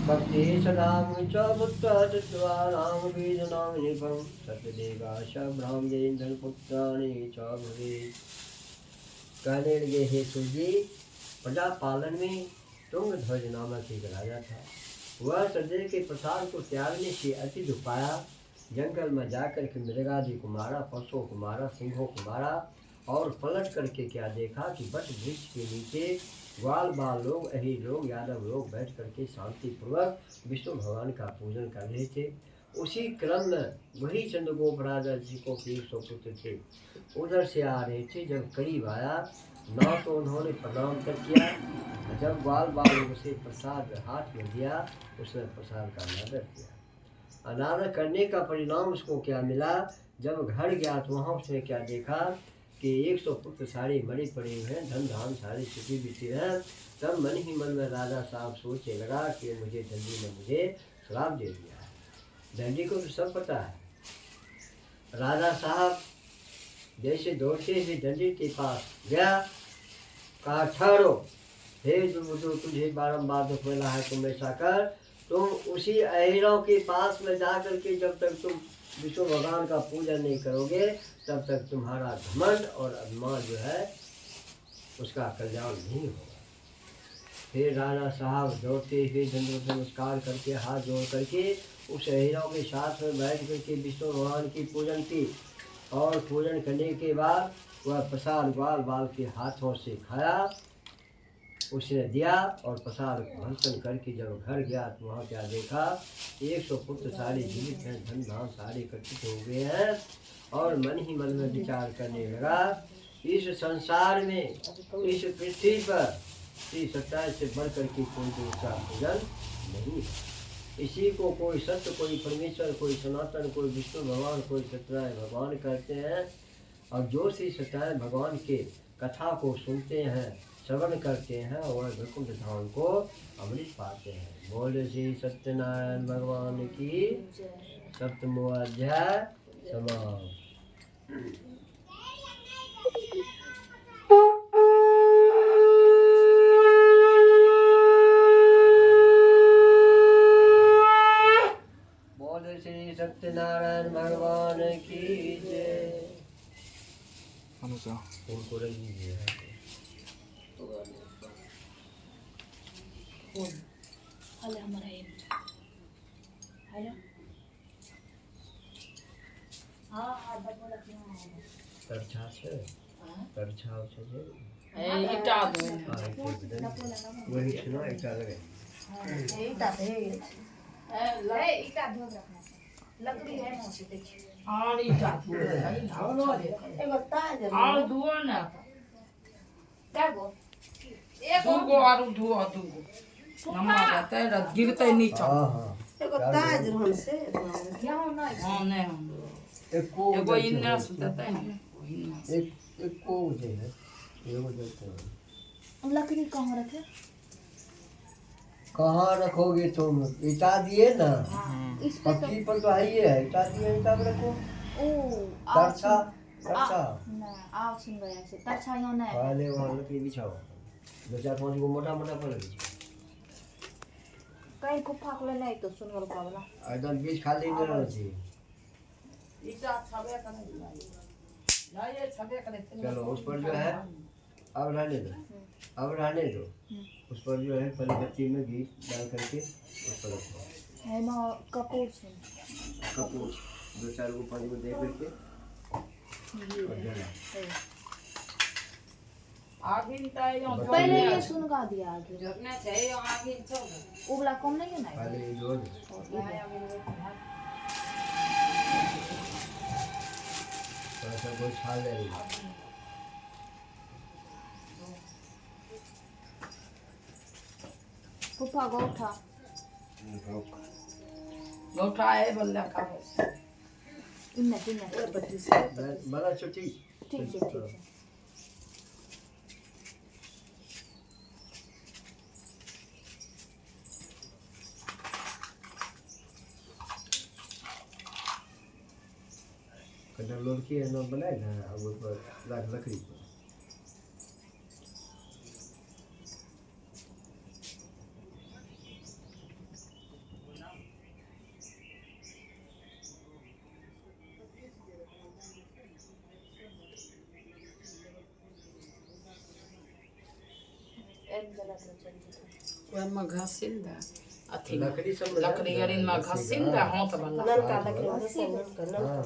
भक्ति सदां च पुत्र चत्वारां बीजनां निपं सत्यदेवाश ब्राह्मणेन्द्र पुत्राणि च भवेत्। कहने लगे हे सूर्य, प्रजा पालन में तुंगध्वज नामक एक राजा था। वह सत्यदेव के प्रसाद को त्यागने से अति दुख पाया। जंगल में जाकर के मृगादि को मारा, पशुओं को मारा, सिंहों को मारा और पलट करके क्या देखा कि वट वृक्ष के नीचे ग्वाल बाल लोग, अहीर लोग, यादव लोग बैठ करके शांतिपूर्वक विष्णु भगवान का पूजन कर रहे थे। उसी क्रम में वही चंद्रगोप राजा जी को 100 पुत्र थे, उधर से आ रहे थे। जब करीब आया ना तो उन्होंने प्रणाम कर किया, जब ग्वाल बाल उसे प्रसाद हाथ में दिया उसने प्रसाद का अनादर किया। अनादर करने का परिणाम उसको क्या मिला, जब घर गया तो वहाँ उसने क्या देखा कि 100 पुत्र सारे मरे पड़े हुए हैं, धन धान सारे छुट्टी बीते हैं। तब मन ही मन में राजा साहब सोचने लगा कि मुझे दंडी ने मुझे श्राप दे दिया है। दंडी को तो सब पता है। राजा साहब जैसे दौड़ते हुए दंडी के पास गया, कहा ठहरो, हे जो तुझे बारम्बार दुख मिला है तुम ऐसा कर, तुम उसी अहिरों के पास में जा करके जब तक तुम विष्णु भगवान का पूजन नहीं करोगे तब तक तुम्हारा घमंड और अभिमान जो है उसका कल्याण नहीं होगा। फिर राजा साहब दौड़ते हुए दंडवत नमस्कार करके हाथ जोड़ करके उस अहिरों के साथ में बैठ करके विष्णु भगवान की पूजन की और पूजन करने के बाद वह प्रसाद ग्वाल बाल के हाथों से खाया, उसने दिया और प्रसाद भक्षण करके जब घर गया तो वहाँ क्या देखा 100 पुत्र सारे जीवित हैं, धन धान सारे एकत्रित हो गए हैं और मन ही मन में विचार करने लगा इस संसार में, इस पृथ्वी पर श्री सत्य से बढ़ करके कोई दूसरा भोजन नहीं है। इसी को कोई सत्य, कोई परमेश्वर, कोई सनातन, कोई विष्णु भगवान, कोई सत्यनारायण भगवान कहते हैं। और जो श्री सत्यनारायण भगवान के कथा को सुनते हैं, श्रवण करते हैं और वैकुंठ धाम को अमृत पाते हैं। बोले श्री सत्यनारायण भगवान की। सप्तमो अध्याय समाप्त। बोले श्री सत्यनारायण भगवान की जय। उनको रख दीजिए। हले हमारा ये है हाँ डबल रखना है तरछा से तरछा से ईटा दो वही सुनो इटा लगे ईटा है ईटा धो रखना है लकड़ी है ना देखिए और ईटा दो एगो ताज और दुओ ना क्या गो दूगो और धुओ दूगो नमक जाता है गिरते नीचे हाँ एगो ताज रहन से क्या होना है हाँ नहीं एगो इन्ने से देते हैं एक को दे है एगो देते हैं। लकड़ी कहाँ रखे कहाँ रखोगे तुम? ईटा दिए ना इस पे पक्की पर तो है ही है। ईटा दिए ईटा पे रखो। ओ तरछा तरछा ना आओ सुन गया से तरछा यो ना है पहले वहाँ लकड़ी बिछाओ, 2-4-5 को मोटा मोटा पर बिछाओ। कहीं को फाक ले नहीं तो सुन वाला वाला एकदम बीच खाली नहीं रहना चाहिए। ईटा छबे करे ना ये छबे करे चलो उस पर जो है अब रहने दो, अब रहने दो। उस पर जो है पहले बत्ती में घी डाल करके उस पर रखो। है ना कपूर से कपूर 2-4 को 5 को दे करके और जला। आगिन ताई यो पहले ये सुन गा दिया आगे जोने छे यो आगिन छो उगला कम नहीं है ना पहले ये जोड़ थोड़ा सा वो छाल ले लो। फूफा गोठा गोठा है बल्ला का इन्ने बड़ा छोटी ठीक है कंडा लोड की है ना बनाए ना अब उस पर लकड़ी पर कोई में घसिंदा अथी लकड़ी सब लकड़ी अरिन में घसिंदा हाथ वाला नलका लकड़ी से नलका हाँ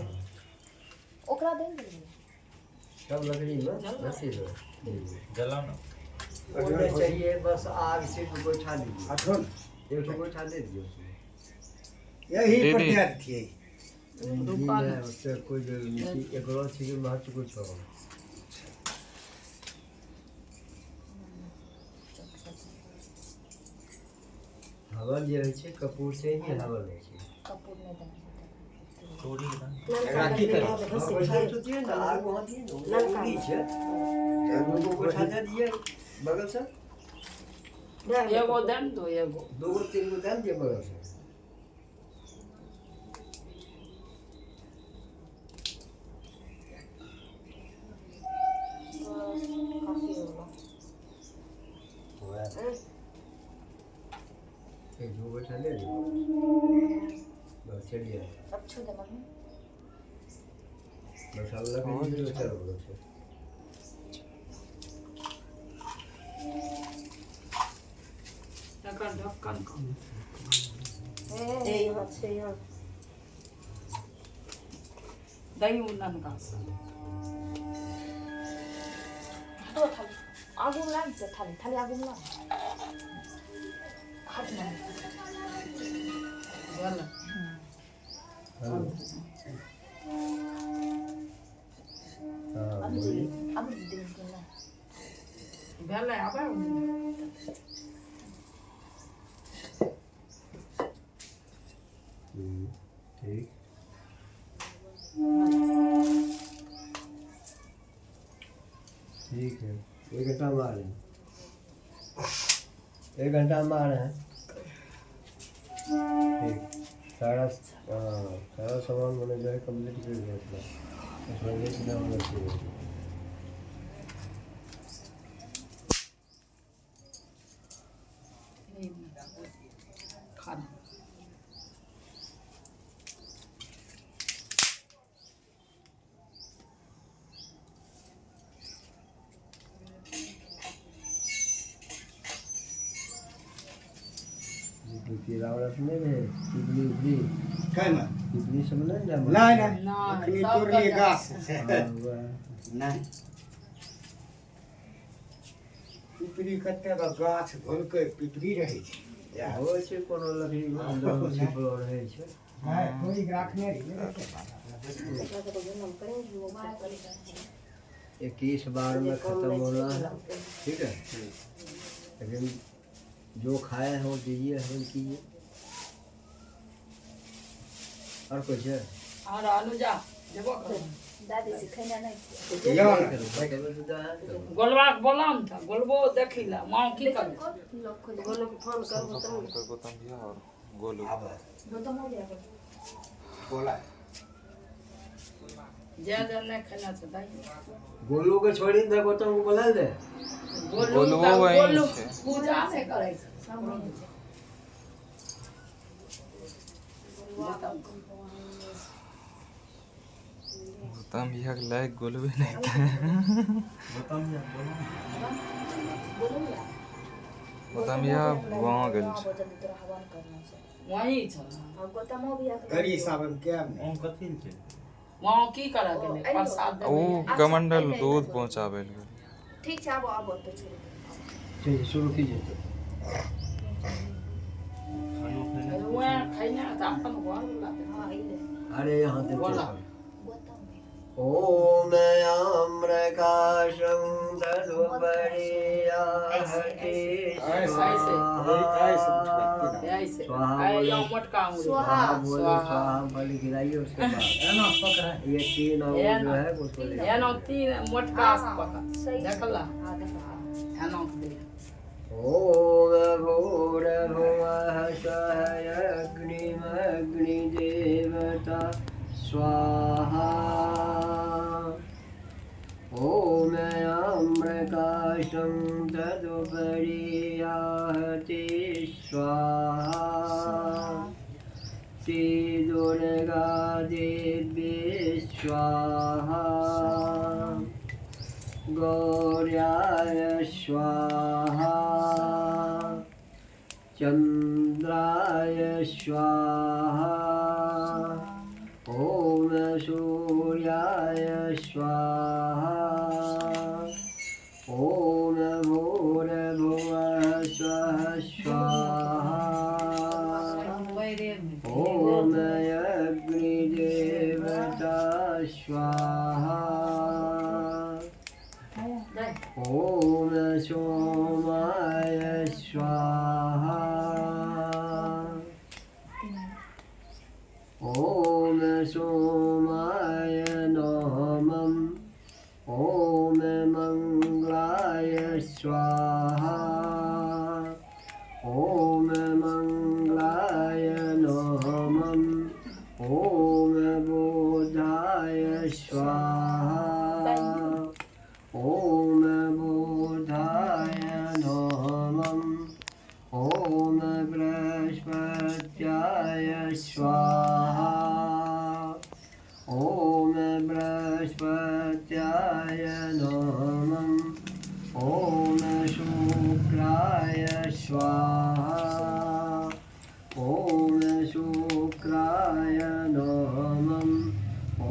ओकरा देन दे सब लकड़ी में घसी दो। जलाओ ना। उन्हें चाहिए बस आग से को उठा दीजिए। अठोन एक को उठा दे दीजिए उसमें। यही प्रत्यार थी जी मैं उससे कोई जरूरी नहीं थी। एक और चीज महत्व कुछ हो हवन जे होइ छै कपूर से ही हवन होइ छै। कपूर में दे थोड़ी ना। राखी करे बैठल छथिन ना आग वहां दिए ना लकड़ी छै एगो को उठा दे दिए बगल से एगो देन दो एगो 2-3 को देन दिए बगल से। एक जो बैठा ले बस चलिए अच्छो दे मम्मी बस अल्लाह के लिए चलो बस तकर ढक्कन को ए यहाँ से यहाँ दही उन्नन का तो थाली आगू लाग से थाली आगू लाग हाथ में बोल अभी दिन के ना बेले आबे ठीक 1 घंटा मारे 1 घंटा मारे हैं ठीक सारा सामान मैंने जो है कंप्लीट कर दिया था उसमें लेट ना होना चाहिए खाना रावण में टिपली उबली काय ना टिपली सब नहीं ना नाही ना नाही, अखनी सब तोरली गजा. घास हाँ, नाही पिपरी कत्ते का गाछ घोलके पिपरी रहै छै हो छै कोनो लकड़ी अंदर छिपल रहे छै हाय थोड़ी राखने रही 21 बार में खत्म होना है ठीक है लेकिन जो खाए हैं वो दीजिए हजम कीजिए और कुछ है और आलू जा देबो करो दादी सिखाइना नहीं या गोलवा के बोलाम था गोलबो देखिला मां की कर लोग को गोलो को फोन करो तो गौतम भैया और गोलू वो तो हो गया बोला ज्यादा नहीं खाना से दाई गोलू के छोड़ी दे गौतम को बुला दे गोलू वहीं गोलू छै। पूजा से करे गौतम भैया के लायक गोलू भी नहीं था गौतम भैया वहाँ गेल छै जल्दी तोरा हवन करना छै वहीं छ और गोतमो भी आके गरी सावन के में वहाँ की करे गेले प्रसाद ओ देबे कमंडल दूध पहुँचाबै लए ठीक है अब तो छोड़ चलिए शुरू कीजिए वहाँ खाइना त अपन घर वाला हां इले अरे यहाँ देते बोला। सब गोतम भी ओम आम्रकाशं तदुपरियाहते ऐसे ऐसे ऐसे स्वाहा ऐ बोले। यो मोटका अंगूरी स्वाहा। बोले स्वाहा बल गिराइए उसके बाद है ना पकड़ा ये 3 अंग ये जो ना। है उसको ले एनो तीन मोटका पका सही देखला हां देखा एनो दे ओम भूर्भुवः स्वः अग्निमग्निदेवता स्वाहा ओम आम्रकाशं तदुपरियाहते स्वाहा ते दुर्गा देवी स्वाहा गौर्याय स्वाहा चंद्राय स्वाहा ओम सूर्याय स्वाहा ओम भूर्भुवः स्वः स्वाहा ओम अग्निदेवता स्वाहा ओम सोमाय स्वाहा ओम सोमाय नमः ओम मंगलाय स्वाहा ओम मंगलाय नमः ओम बुधाय स्वाहा ओम बुधाय नमः ओम बृहस्पत्याय स्वाहा ओम बृहस्पत्याय नमः ओम शुक्राय स्वाहा ओम शुक्राय नमः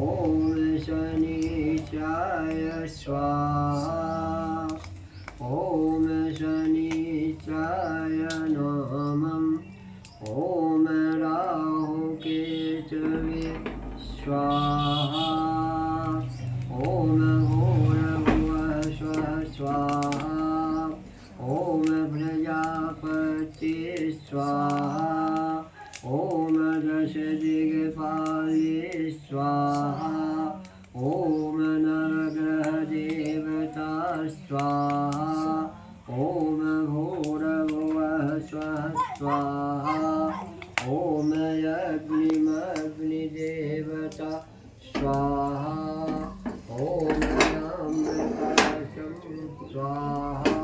ओम शनिश्चाय स्वाहा ओम शनिश्चाय नमः ओम राहुकेतवे स्वाहा ओम भूर्भुवः स्वः स्वाहा ओम प्रजापते स्वाहा ओम दशदिग्पाले स्वाहा ओम नवग्रहदेवता स्वाहा स्वाहा ओम अग्निदेवता स्वाहा ओम अमृताशं स्वाहा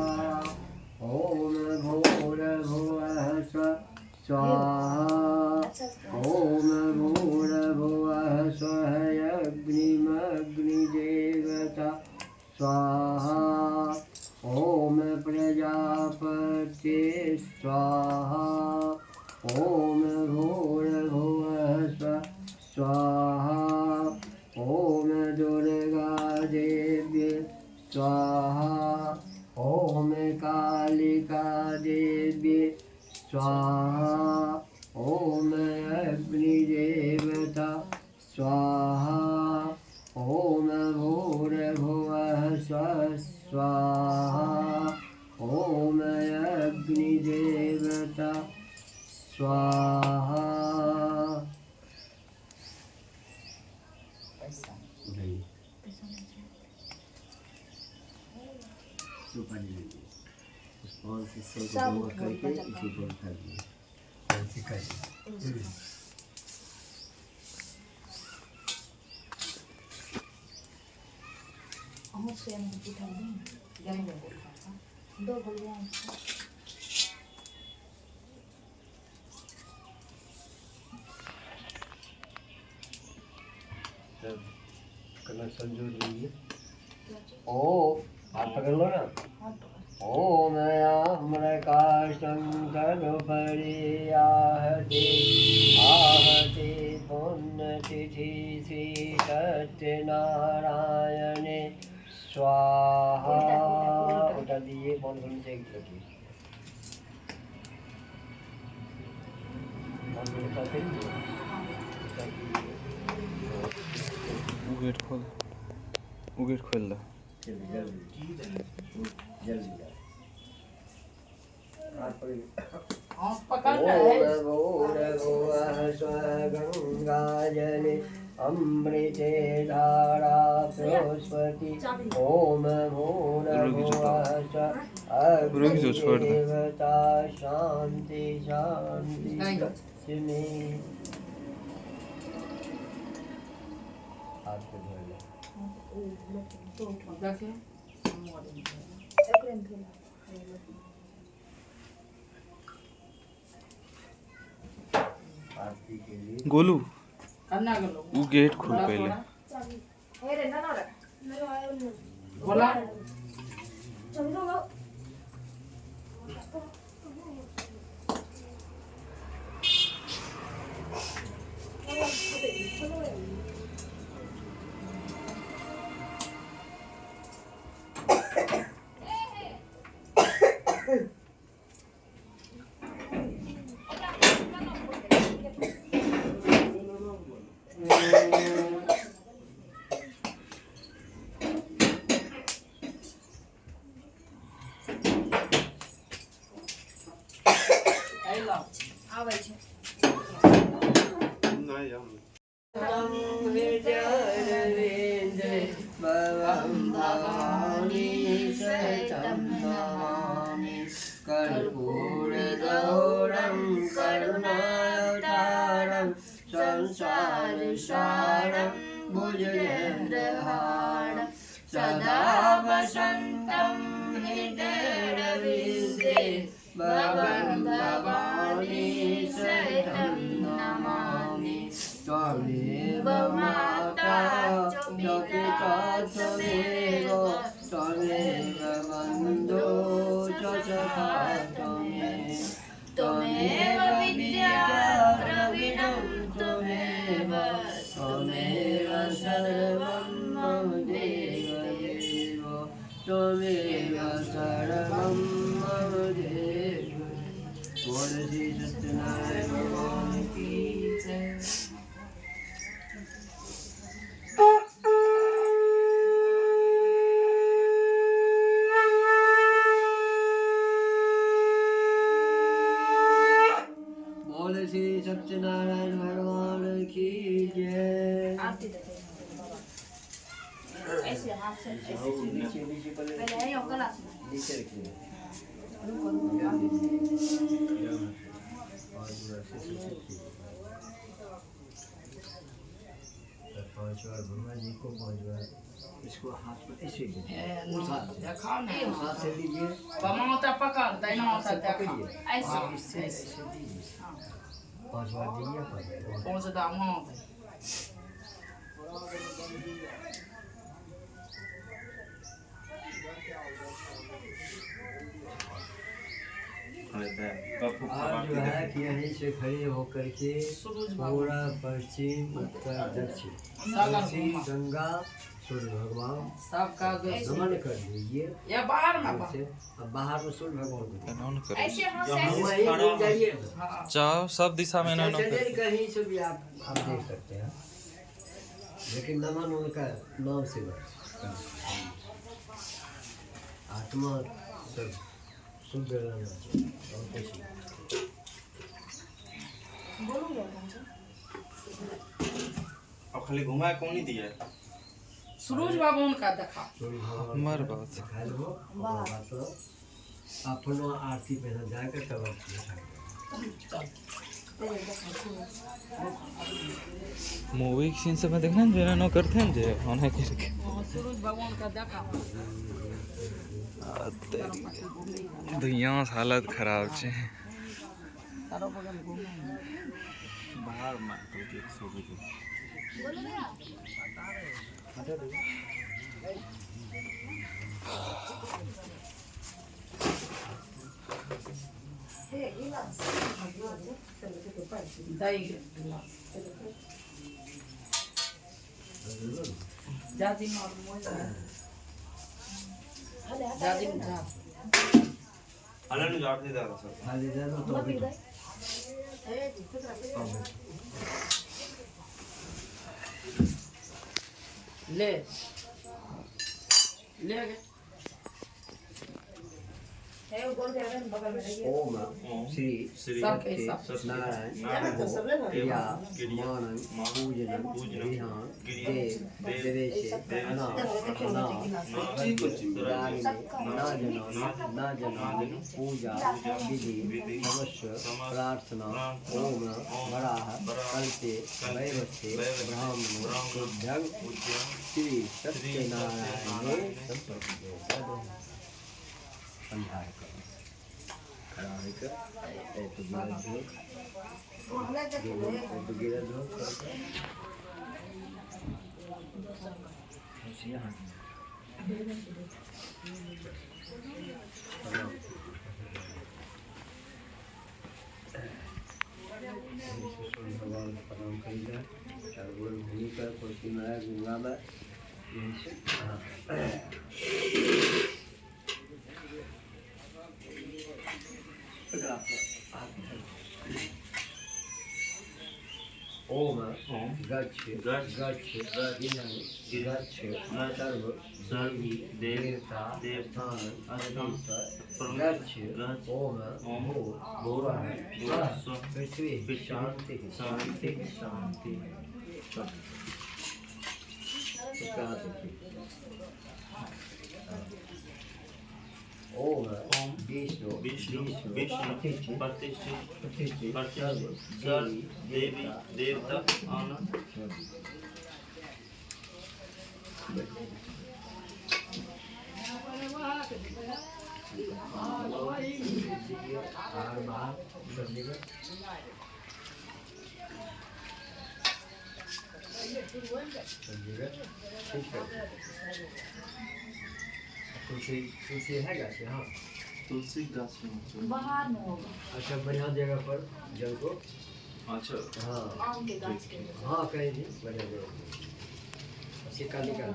ओम भूर्भुवः स्वाहा ओम भूर्भुवः स्वः अग्निदेवता स्वाहा ओम प्रजापते स्वाहा ओम भूर्भुवः स्वाहा ओम दुर्गा देवी स्वाहा ओम कालिका देवी स्वाहा ओम अग्निदेवता स्वाहा ओम भूर्भुवः स्वाहा ओम अग्निदेवता स्वाहा। सुपारी लीजिए, उस पान से सौ को जमा करके इसी को उठा दिए, ऐसे करिए। कनेक्शन जोड़ लीजिए। ओ हाथ पकड़ लो ना। ओम आम्रकाशं सर्वपरि आहते पुण्यतिथि श्री सत्यनारायणे स्वाहा। उठा दिए बंद करने से एक लगी गेट खोल दो। जल्दी हाथ पकड़ रहे गंगाजले अमृते धारा सरस्वती ओम भूर्भुवः शांति शांति लक्ष्मी। हाथ पे धो ले। आरती के लिए गोलू करना गलो वो गेट खोल पहले। बोला આવે છે कर्पूरगौरं करुणावतारं संसारसारं भुजगेन्द्रहारं सदा वसन्तं हृदयरविन्दे भवं भवानी सहितं नमामि। त्वमेव माता च पिता त्वमेव त्वमेव बन्धो च सखा त्वमेव विद्या द्रविणं त्वमेव त्वमेव सर्वं मम देव त्वमेव सर्वं मम देव। बोल श्री सत्यनारायण भगवान की जय। बोल श्री सत्यनारायण भगवान की जय। આરતી દે બાબા ऐसे हाथ से ऐसे नीचे नीचे पहले है यो गला से नीचे रखिए। रुको रुको पांच बार ब्रह्मा जी को, 5 बार इसको हाथ में ऐसे देखा ना हाथ से लीजिए, बमाता पकड़ देना से देखा ऐसे इससे ऐसे दीजिए, 5 बार दीजिए, 5 बार पहुंच दाम आज जो है कि यहीं से खड़े होकर के पूरा पश्चिम उत्तर दक्षिण तुलसी गंगा सूर्य भगवान सबका नमन कर दीजिए। या बाहर में ऐसे अब बाहर में सूर्य भगवान को ऐसे हाँ वहीं घूम जाइए, चाहो सब दिशा में ना चलिए कहीं से भी आप देख सकते हैं, लेकिन नमन उनका नाम से आत्मा सब शुद्ध रहना चाहिए और कुछ नहीं। अब खाली घुमा कौन नहीं दिया सूरज भगवान का देखा सूर्य भगवान हमारे बात दिखाई दो तो अपनो आरती पहना जाकर तब मूवी के सीन सब में देखना जो ना करते हैं जे होने करके सूरज भगवान का देखा दुनिया हालत खराब छे तारो बगल घूमे बाहर में तो एक सौ रुपये दही जाजी मार जाजी जा अलग जाट नहीं दादा सर खाली जानो तो भी ले ले गए ओम श्री सब ऐसा नारायण क्रिया क्रिया मानन पूजन ध्यान देव देवेश अनाथ ना जनान पूजा विधि नमस्व प्रार्थना ओम वराह कल्पे वैवस्ते ब्राह्मणो शुद्धं श्री सत्यनारायणे संप्रपदे अंधार करो खड़ा होकर तो गिरद हो भगवान प्रणाम करिए सर्वोर भूमि पर कोई नया गंगा में ओम गच्छ गच्छ गच्छ सर्व सर्वी देवता देवस्थान अधीश्वर गच्छ ओम भूः पृथ्वी शांति शांति शांति ओम विष्णु प्रतिष्ठित सर्व देवी देवता आनंद तुलसी तुलसी है गाछ हाँ तुलसी गाछ बाहर में होगा अच्छा बढ़िया जगह पर जल को अच्छा हाँ आम के गाछ के हाँ कहीं भी बढ़िया जगह सिक्का निकाल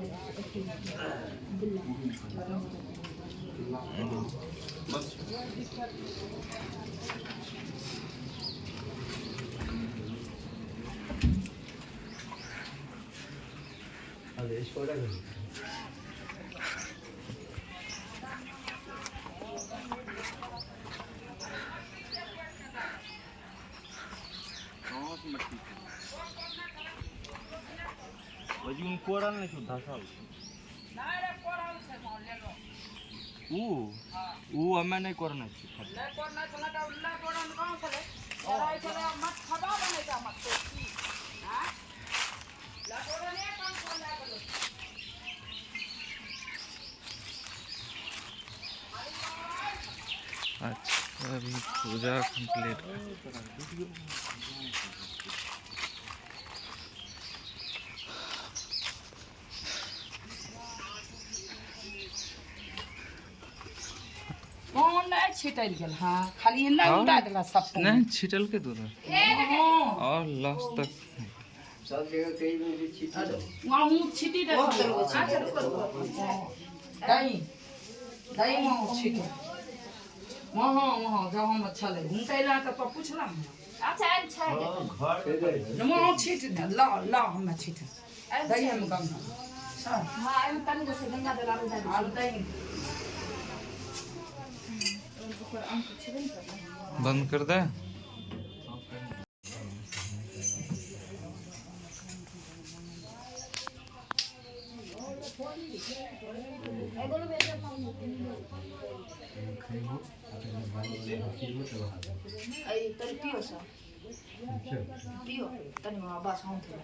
बस अरे इसको रख वजून कोरल नहीं सुधा साल नारे कोरल से मोल ले लो ऊ हमें नहीं करना चाहिए ले कोरना चला तो ले कोरन कहां से ले अच्छा अभी पूजा कंप्लीट नहीं छिटल गेल हाँ खाली नहीं उड़ा देला सब नहीं छिटल के दूर हाँ और लास्ट तक सब जगह कई में छिटी दो वहाँ मुँह छिटी दे दही दही वहाँ छिटे वहाँ जब हम अच्छा लगे उनका इलाका तो पूछला अच्छा है वहाँ छिट दे ला हमें छिट दही हम कम हाँ एम तन को से गंगा जल आलू आलू दही बंद कर दे आई तरी पियो सा पियो तनी वहाँ बस हम थे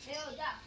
Oh,